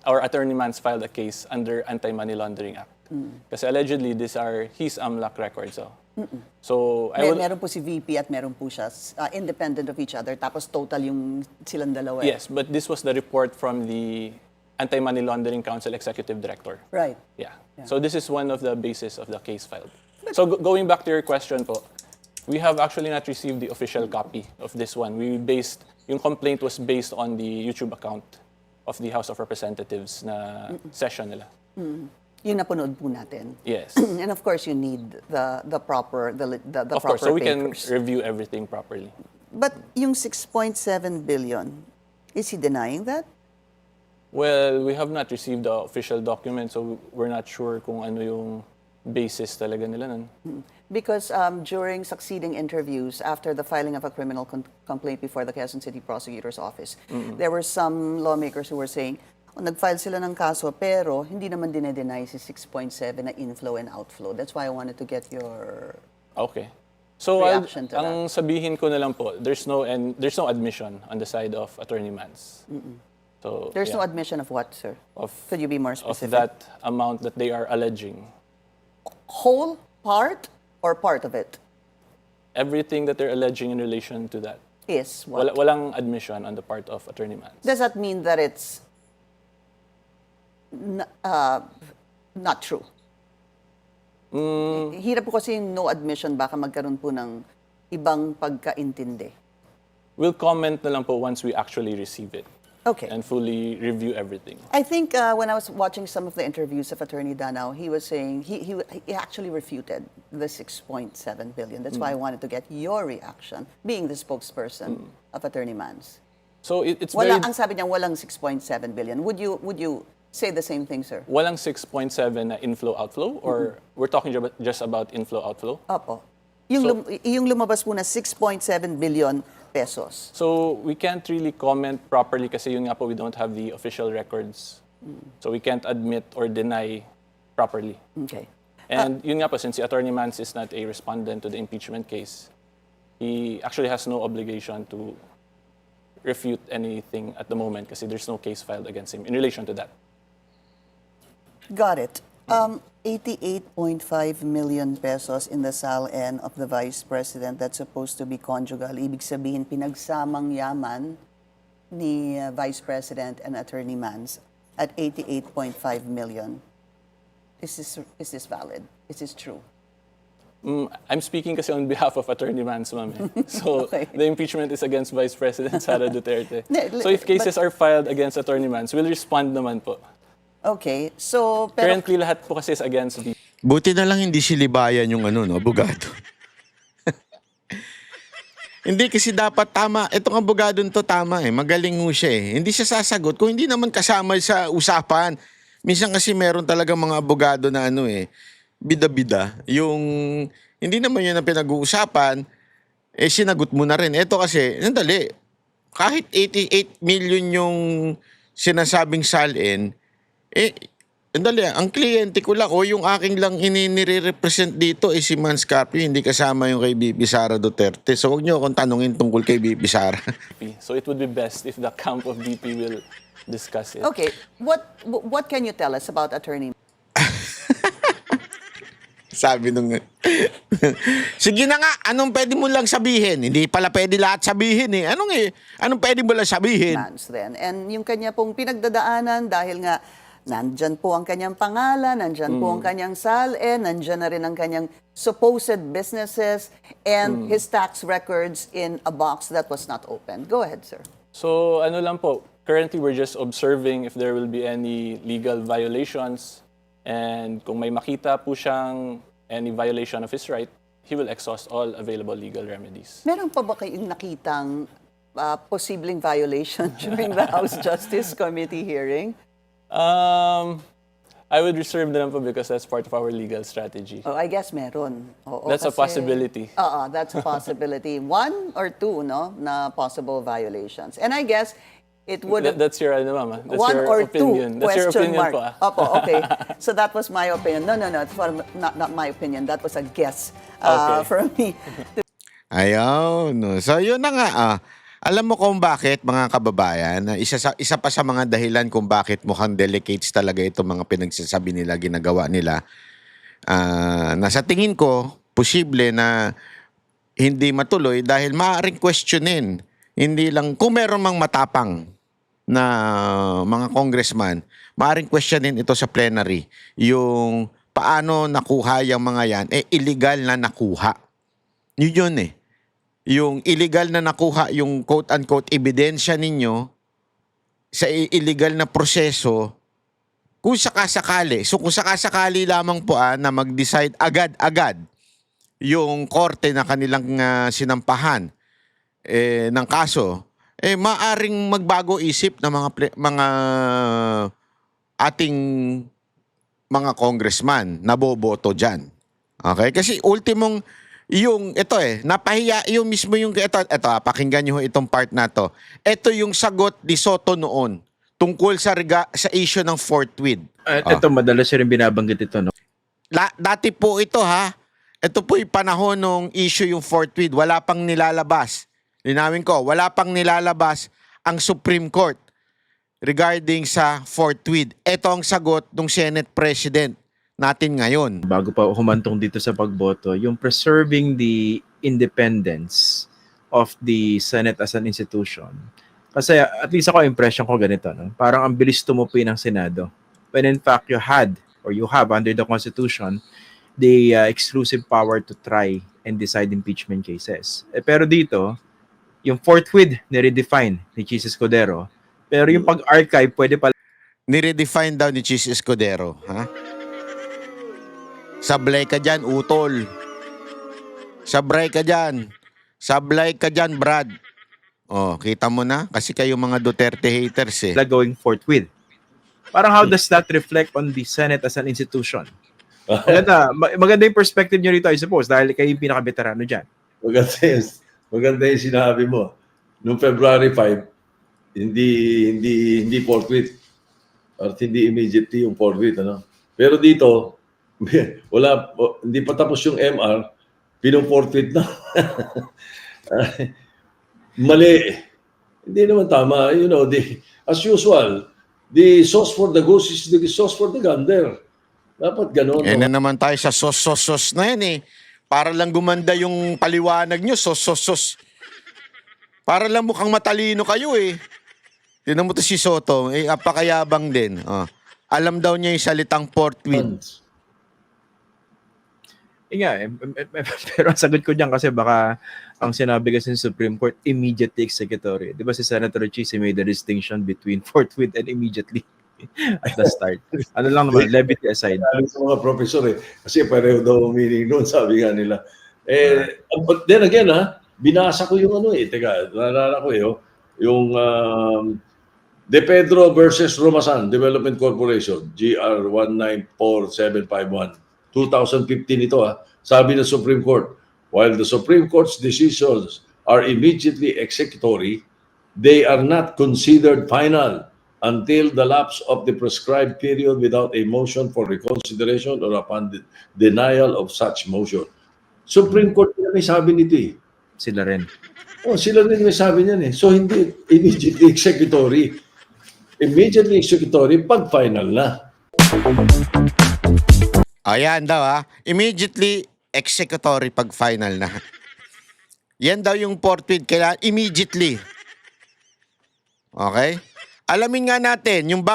our Attorney Mans filed a case under Anti-Money Laundering Act. Kasi allegedly, these are his AMLAC records. So I will... Meron po si VP at meron po siya independent of each other, tapos total yung silang dalawa. Yes, but this was the report from the Anti-Money Laundering Council Executive Director. Right. Yeah. So this is one of the basis of the case filed. So going back to your question po, we have actually not received the official copy of this one. Yung complaint was based on the YouTube account of the House of Representatives na session nila. Yung napanood po natin. Yes. And of course, you need the proper Of proper course, so we can papers. review everything properly. But yung 6.7 billion, is he denying that? Well, we have not received the official document, so we're not sure kung ano yung basis talaga nila nun. Because during succeeding interviews after the filing of a criminal complaint before the Quezon City Prosecutor's Office, there were some lawmakers who were saying, nag-file sila ng kaso pero hindi naman dinedeny si 6.7 na inflow and outflow. That's why I wanted to get your... Okay. So Reaction to ang sabihin ko na lang po, there's no admission on the side of Attorney Mans. So There's no yeah, admission of what, sir? of Could you be more of specific? that amount that they are alleging. Whole, part, or part of it? Everything that they're alleging in relation to that. is what? Walang admission on the part of Attorney Mans. Does that mean that it's not true? Hirap po kasi yung no admission, baka magkaroon po ng ibang pagkaintindi. We'll comment na lang po once we actually receive it Okay. and fully review everything. I think when I was watching some of the interviews of Attorney Danao, he was saying he actually refuted the 6.7 billion. That's why I wanted to get your reaction, being the spokesperson of Attorney Mans. So it's Wala, very... ang sabi niya, walang 6.7 billion. Would you say the same thing, sir? Walang 6.7 na inflow-outflow? Or we're talking just about inflow-outflow? Opo. Yung lumabas po na 6.7 billion pesos. So we can't really comment properly kasi yun nga po, we don't have the official records. So we can't admit or deny properly. Okay. And yun nga po, since the Attorney Mans is not a respondent to the impeachment case, he actually has no obligation to refute anything at the moment kasi there's no case filed against him in relation to that. Got it. 88.5 million pesos in the SALN of the Vice President that's supposed to be conjugal. Ibig sabihin, pinagsamang yaman ni Vice President and Attorney Mans at 88.5 million. Is this valid? Is this true? I'm speaking kasi on behalf of Attorney Mans, ma'am. So Okay. the impeachment is against Vice President Sara Duterte. Ne- So if cases are filed against Attorney Mans, we'll respond naman po. Okay, so pero Currently, lahat po kasi is against the... Buti na lang hindi silibayan yung abogado. Hindi kasi dapat tama. Itong abogadong to tama Magaling ho siya Hindi siya sasagot kung hindi naman kasama sa usapan. Minsan kasi meron talaga mga abogado na bida-bida. Yung hindi naman yun ang pinag-uusapan, sinagot mo na rin. Ito kasi, sandali, kahit 88 million yung sinasabing salin, sandali, ang kliyente ko lang o yung aking lang nire-represent dito si Mans Carpio, hindi kasama yung kay BP Sara Duterte. So huwag niyo akong tanungin tungkol kay BP Sara. So it would be best if the camp of VP will discuss it. okay, what can you tell us about Attorney? Sabi nung, sige na nga, anong pwede mo lang sabihin? Hindi pala pwede lahat sabihin Anong pwede mo lang sabihin? Mans then? And yung kanya pong pinagdadaanan dahil nga nandyan po ang kanyang pangalan, nandyan po ang kanyang SALN, nandyan na rin ang kanyang supposed businesses and his tax records in a box that was not opened. Go ahead, sir. So ano lang po, currently we're just observing if there will be any legal violations, and kung may makita po siyang any violation of his right, he will exhaust all available legal remedies. Meron pa ba kayong nakitang posibleng violation during the House Justice Committee hearing? I would reserve na lang po because that's part of our legal strategy. Oh, I guess meron. Oo, That's a possibility. Oo, that's a possibility. One or two, no, na possible violations. And I guess it would have That's your mama. That's one your or opinion. two That's your question opinion mark. po. Opo, okay. So that was my opinion. No, it's not my opinion. That was a guess Okay. from me. Ayaw, no. So yun na nga Alam mo kung bakit, mga kababayan, na isa pa sa mga dahilan kung bakit mukhang delicates talaga itong mga pinagsasabi nila, ginagawa nila. Na sa tingin ko, posible na hindi matuloy dahil maaaring questionin. Hindi lang, kung meron mang matapang na mga congressman, maaaring questionin ito sa plenary. Yung paano nakuha yung mga yan, illegal na nakuha. Yun yung illegal na nakuha, yung quote-unquote ebidensya ninyo sa illegal na proseso, kung sakasakali. So kung sakasakali lamang po na mag-decide agad-agad yung korte na kanilang sinampahan ng kaso, maaring magbago isip ng mga ating mga congressman na boboto dyan. Okay? Kasi ultimong yung napahiya yung mismo yung ito pakinggan niyo itong part na to. Ito yung sagot ni Soto noon tungkol sa issue ng Fort Tweed. Ito madalas rin binabanggit ito, no. Dati po ito Ito po yung panahon ng issue yung Fort Tweed. Wala pang nilalabas. Linawin ko, wala pang nilalabas ang Supreme Court regarding sa Fort Tweed. Ito ang sagot ng Senate President natin ngayon. Bago pa humantong dito sa pagboto, yung preserving the independence of the Senate as an institution. Kasi at least ako, impression ko ganito, no? Parang ang bilis tumupi ng Senado. When in fact, you have under the Constitution, the exclusive power to try and decide impeachment cases. Pero dito, yung forthwith, nire-define ni Chis Escudero. Pero yung pag-archive, pwede pala Nire-define daw ni Chis Escudero. Ha? Sablay ka dyan, utol. Sablay ka dyan. Sablay ka dyan, Brad. Oh, kita mo na? Kasi kayo mga Duterte haters eh. going forthwith. Parang how does that reflect on the Senate as an institution? Maganda yung perspective nyo rito, I suppose, dahil kayo yung pinaka-veterano dyan. Maganda yung sinabi mo. Noong February 5, hindi forthwith. At hindi immediately yung forthwith. Ano? Pero dito, hindi pa tapos yung MR, pinong-forthwith na. Mali. Hindi naman tama. As usual, the sauce for the goose is the sauce for the gander. Dapat ganun. Eh na naman tayo sa sos na yan eh. Para lang gumanda yung paliwanag nyo, sos. Para lang mukhang matalino kayo eh. Tinan mo to si Soto, eh apakayabang din. Oh. Alam daw niya yung salitang forthwith. Pero ang sagot ko diyan kasi baka ang sinabi kasi ng Supreme Court, immediately executory. Di ba si Senator Chis made the distinction between forthwith and immediately at the start. Ano lang naman, levity aside. Sa mga professor kasi pareho daw meaning noon, sabi nga nila. But then again, binasa ko yung naalala ko yung De Pedro versus Romasan Development Corporation, GR 194751. 2015 ito sabi ng Supreme Court, while the Supreme Court's decisions are immediately executory, they are not considered final until the lapse of the prescribed period without a motion for reconsideration or upon the denial of such motion. Supreme Court may sabi nito Sila rin. Sila rin may sabi niyan So hindi immediately executory. Immediately executory pag final na. Ayan daw immediately executory pag final na. Yan daw yung forthwith, kailangan immediately. Okay? Alamin nga natin yung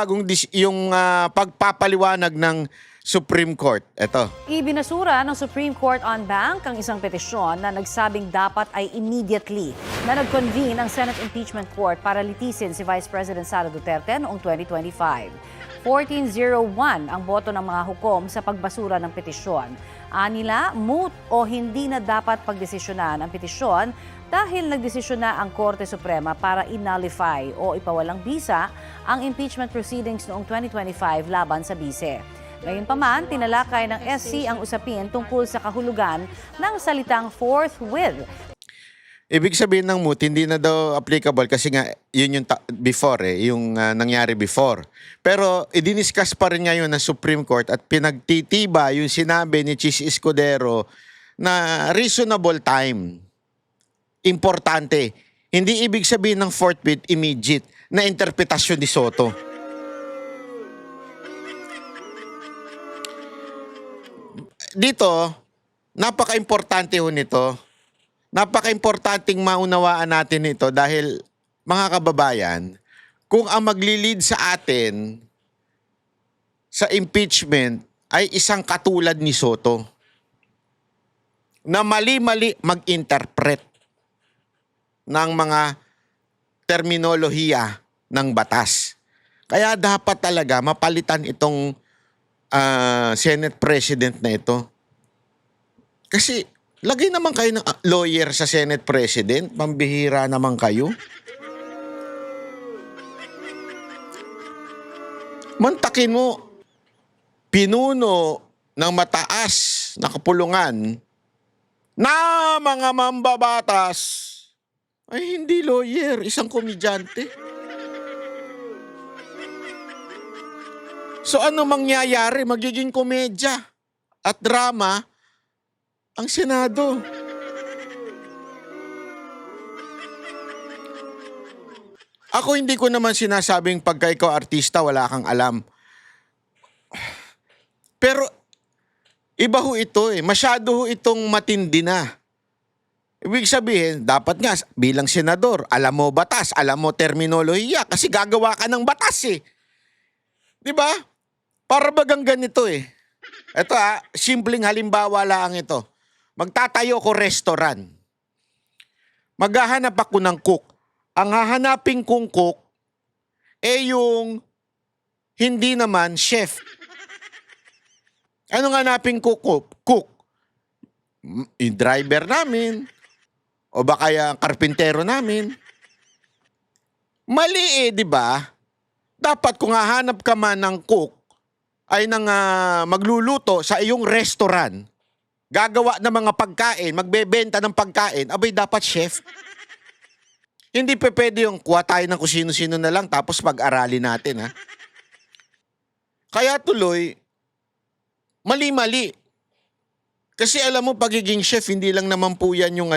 pagpapaliwanag ng Supreme Court. Ito. Ibinasura ng Supreme Court on Bank ang isang petisyon na nagsabing dapat ay immediately na nag-convene ang Senate Impeachment Court para litisin si Vice President Sara Duterte noong 2025. 14-0-1 ang boto ng mga hukom sa pagbasura ng petisyon. Anila, moot o hindi na dapat pagdesisyonan ang petisyon dahil nagdesisyon na ang Korte Suprema para i-nullify o ipawalang bisa ang impeachment proceedings noong 2025 laban sa bise. Gayunpaman, tinalakay ng SC ang usapin tungkol sa kahulugan ng salitang forthwith. Ibig sabihin ng moot, hindi na daw applicable kasi nga yun yung before yung nangyari before. Pero idiniscuss pa rin ngayon ng Supreme Court at pinagtitiba yung sinabi ni Chis Escudero na reasonable time. Importante. Hindi ibig sabihin ng forthwith immediate na interpretasyon ni Soto. Dito, napaka-importante ho nito. Napaka-importanting maunawaan natin ito dahil mga kababayan, kung ang magli-lead sa atin sa impeachment ay isang katulad ni Soto na mali-mali mag-interpret ng mga terminolohiya ng batas. Kaya dapat talaga mapalitan itong Senate President na ito. Kasi lagay naman kayo ng lawyer sa Senate President, pambihira naman kayo. Mantakin mo, pinuno ng mataas na kapulungan na mga mambabatas ay hindi lawyer, isang komedyante. So ano mangyayari? Magiging komedya at drama ang Senado. Ako hindi ko naman sinasabing pagka ikaw artista, wala kang alam. Pero iba ho ito Masyado ho itong matindi na. Ibig sabihin, dapat nga bilang senador, alam mo batas, alam mo terminolohiya kasi gagawa ka ng batas eh. 'Di ba? Para bagang ganito eh. Ito simpleng halimbawa lang ito. Magtatayo ko restaurant. Maghahanap ako ng cook. Ang hahanapin kong cook yung hindi naman chef. Anong hanapin ko cook? Yung driver namin, o baka yung karpintero namin. Mali di ba? Dapat kung hahanap ka man ng cook, ay nang magluluto sa iyong restaurant, gagawa ng mga pagkain, magbebenta ng pagkain, abay dapat chef. Hindi pwede yung kuha tayo ng kung sino-sino na lang tapos pag-aralin natin Kaya tuloy, mali-mali. Kasi alam mo, pagiging chef, hindi lang naman po yan yung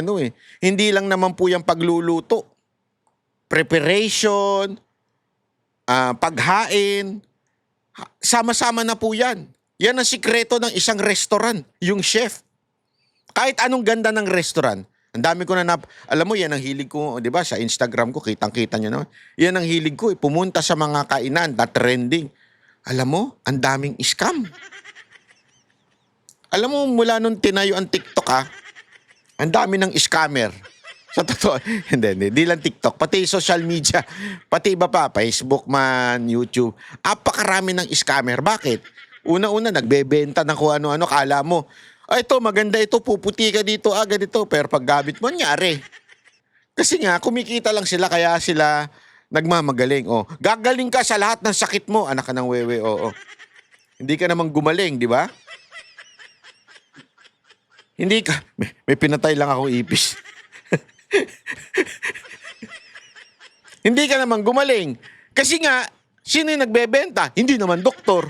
hindi lang naman po yung pagluluto. Preparation, paghain, sama-sama na po yan. Yan ang sikreto ng isang restaurant, yung chef. Kahit anong ganda ng restaurant, ang dami ko alam mo, yan ang hilig ko, di ba, sa Instagram ko, kitang-kita nyo naman. Yan ang hilig ko, pumunta sa mga kainan na trending. Alam mo, ang daming scam. Alam mo, mula nung tinayo ang TikTok ang dami ng scammer. Sa totoo, hindi lang TikTok, pati social media, pati iba pa, Facebook man, YouTube, apakarami ng scammer. Bakit? Una-una, nagbebenta ng kung ano-ano, kala mo, ito, maganda ito, puputi ka dito, ganito, pero paggamit mo, nyari. Kasi nga, kumikita lang sila, kaya sila nagmamagaling. Gagaling ka sa lahat ng sakit mo, anak ka ng wewe, Hindi ka namang gumaling, di ba? Hindi ka, may pinatay lang akong ipis. Hindi ka naman gumaling. Kasi nga, sino yung nagbebenta? Hindi naman doktor.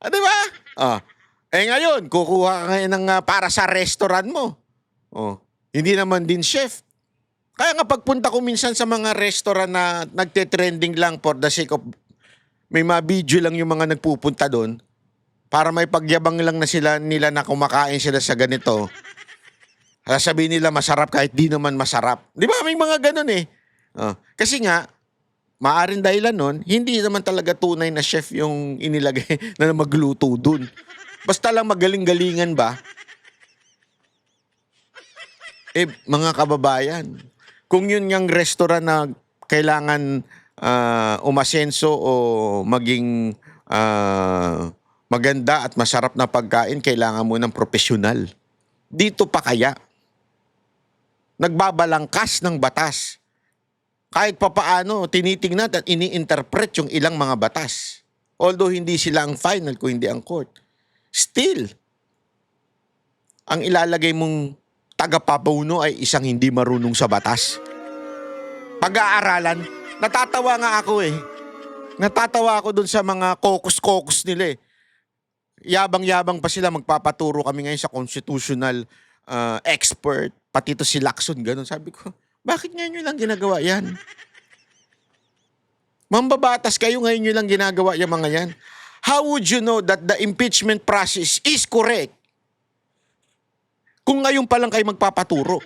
Di ba? Ngayon, kukuha ka ngayon ng para sa restaurant mo. Hindi naman din chef. Kaya nga pagpunta ko minsan sa mga restaurant na nagte-trending lang for the sake of may mga video lang yung mga nagpupunta doon para may pagyabang lang nila na kumakain sila sa ganito. Sasabihin nila masarap kahit di naman masarap. Di ba? May mga ganun Kasi nga, maaring dahilan nun, hindi naman talaga tunay na chef yung inilagay na magluto dun. Basta lang magaling-galingan ba? Mga kababayan, kung yun yung restaurant na kailangan umasenso o maging maganda at masarap na pagkain, kailangan mo ng profesional. Dito pa kaya? Nagbabalangkas ng batas. Kahit papaano, tinitingnan at ini-interpret yung ilang mga batas. Although hindi sila ang final kung hindi ang court. Still, ang ilalagay mong tagapapuno ay isang hindi marunong sa batas. Pag-aaralan, natatawa nga ako Natatawa ako dun sa mga caucus nila Yabang-yabang pa sila, magpapaturo kami ngayon sa constitutional expert, pati to si Lacson, ganun. Sabi ko, bakit ngayon nyo lang ginagawa yan? Mambabatas kayo, ngayon nyo lang ginagawa yung mga yan. How would you know that the impeachment process is correct kung ngayon pa lang kayo magpapaturo?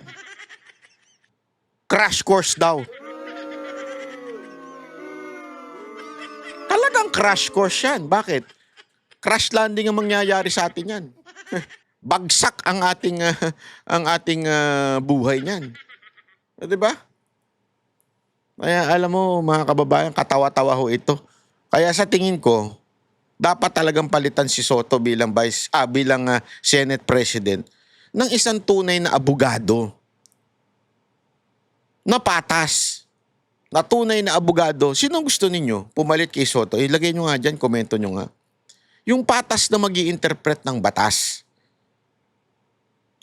Crash course daw. Talagang crash course yan. Bakit? Crash landing ang mangyayari sa atin yan. Bagsak ang ating buhay niyan. Di ba? Kaya alam mo mga kababayan, katawa-tawa ho ito. Kaya sa tingin ko, dapat talagang palitan si Soto bilang Senate President ng isang tunay na abogado. Na patas. Na tunay na abogado. Sino gusto ninyo pumalit kay Soto? Ilagay nyo nga dyan, komento nyo nga. Yung patas na mag-i-interpret ng batas.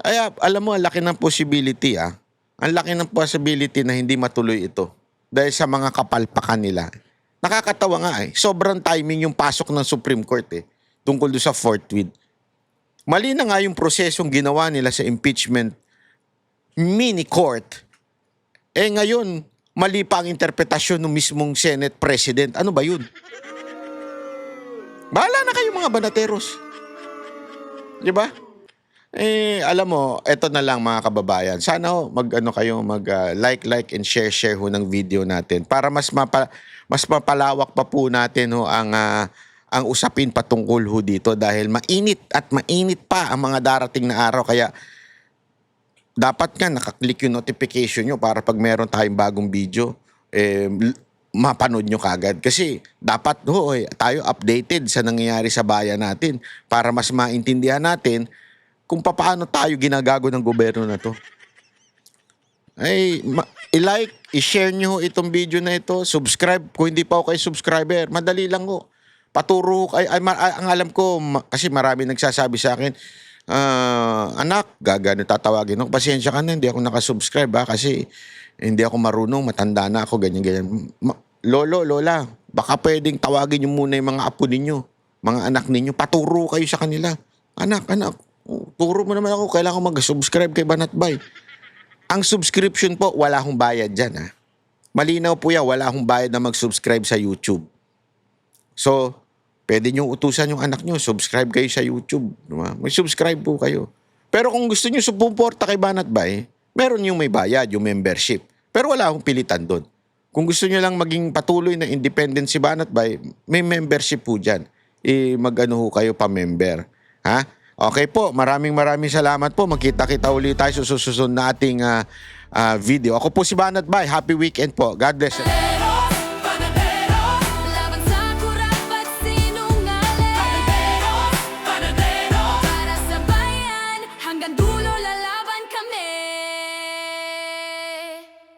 Kaya, alam mo, ang laki ng possibility, Ang laki ng possibility na hindi matuloy ito. Dahil sa mga kapalpakan nila. Nakakatawa nga Sobrang timing yung pasok ng Supreme Court tungkol doon sa fourth with. Mali na nga yung prosesong ginawa nila sa impeachment mini court. Ngayon, mali pa ang interpretasyon ng mismong Senate President. Ano ba yun? Bahala na kayo mga banateros. Di ba? Alam mo, eto na lang mga kababayan. Sana ho, like and share ho ng video natin para mas mapalawak pa po natin ho ang usapin patungkol ho dito dahil mainit pa ang mga darating na araw. Kaya dapat nga nakaklik yung notification nyo para pag meron tayong bagong video, mapanood nyo kagad. Kasi dapat tayo updated sa nangyayari sa bayan natin para mas maintindihan natin kung paano tayo ginagago ng gobyerno na to. I-like, i-share nyo itong video na ito, subscribe kung hindi pa ako kayo subscriber. Madali lang ho. Paturo kayo. Ang alam ko, kasi marami nagsasabi sa akin, anak, gagano tatawagin ako. Pasensya ka na, hindi ako nakasubscribe kasi hindi ako marunong, matanda na ako, ganyan. Lolo, lola, baka pwedeng tawagin nyo muna yung mga apo ninyo, mga anak ninyo, paturo kayo sa kanila. Anak, turo mo naman ako, kailangan ko mag-subscribe kay Banatbay. Ang subscription po, wala akong bayad dyan. Malinaw po yan, wala akong bayad na mag-subscribe sa YouTube. So, pwede nyo utusan yung anak nyo, subscribe kayo sa YouTube. Diba? May subscribe po kayo. Pero kung gusto nyo suporta kay Banatbay, meron yung may bayad, yung membership. Pero wala akong pilitan doon. Kung gusto nyo lang maging patuloy na independent si Banatbay, may membership po dyan. Mag-ano ho kayo pa-member. Ha? Okay po, maraming salamat po. Magkita-kita ulit tayo sa susunod na ating video. Ako po si Banatbay. Happy weekend po. God bless.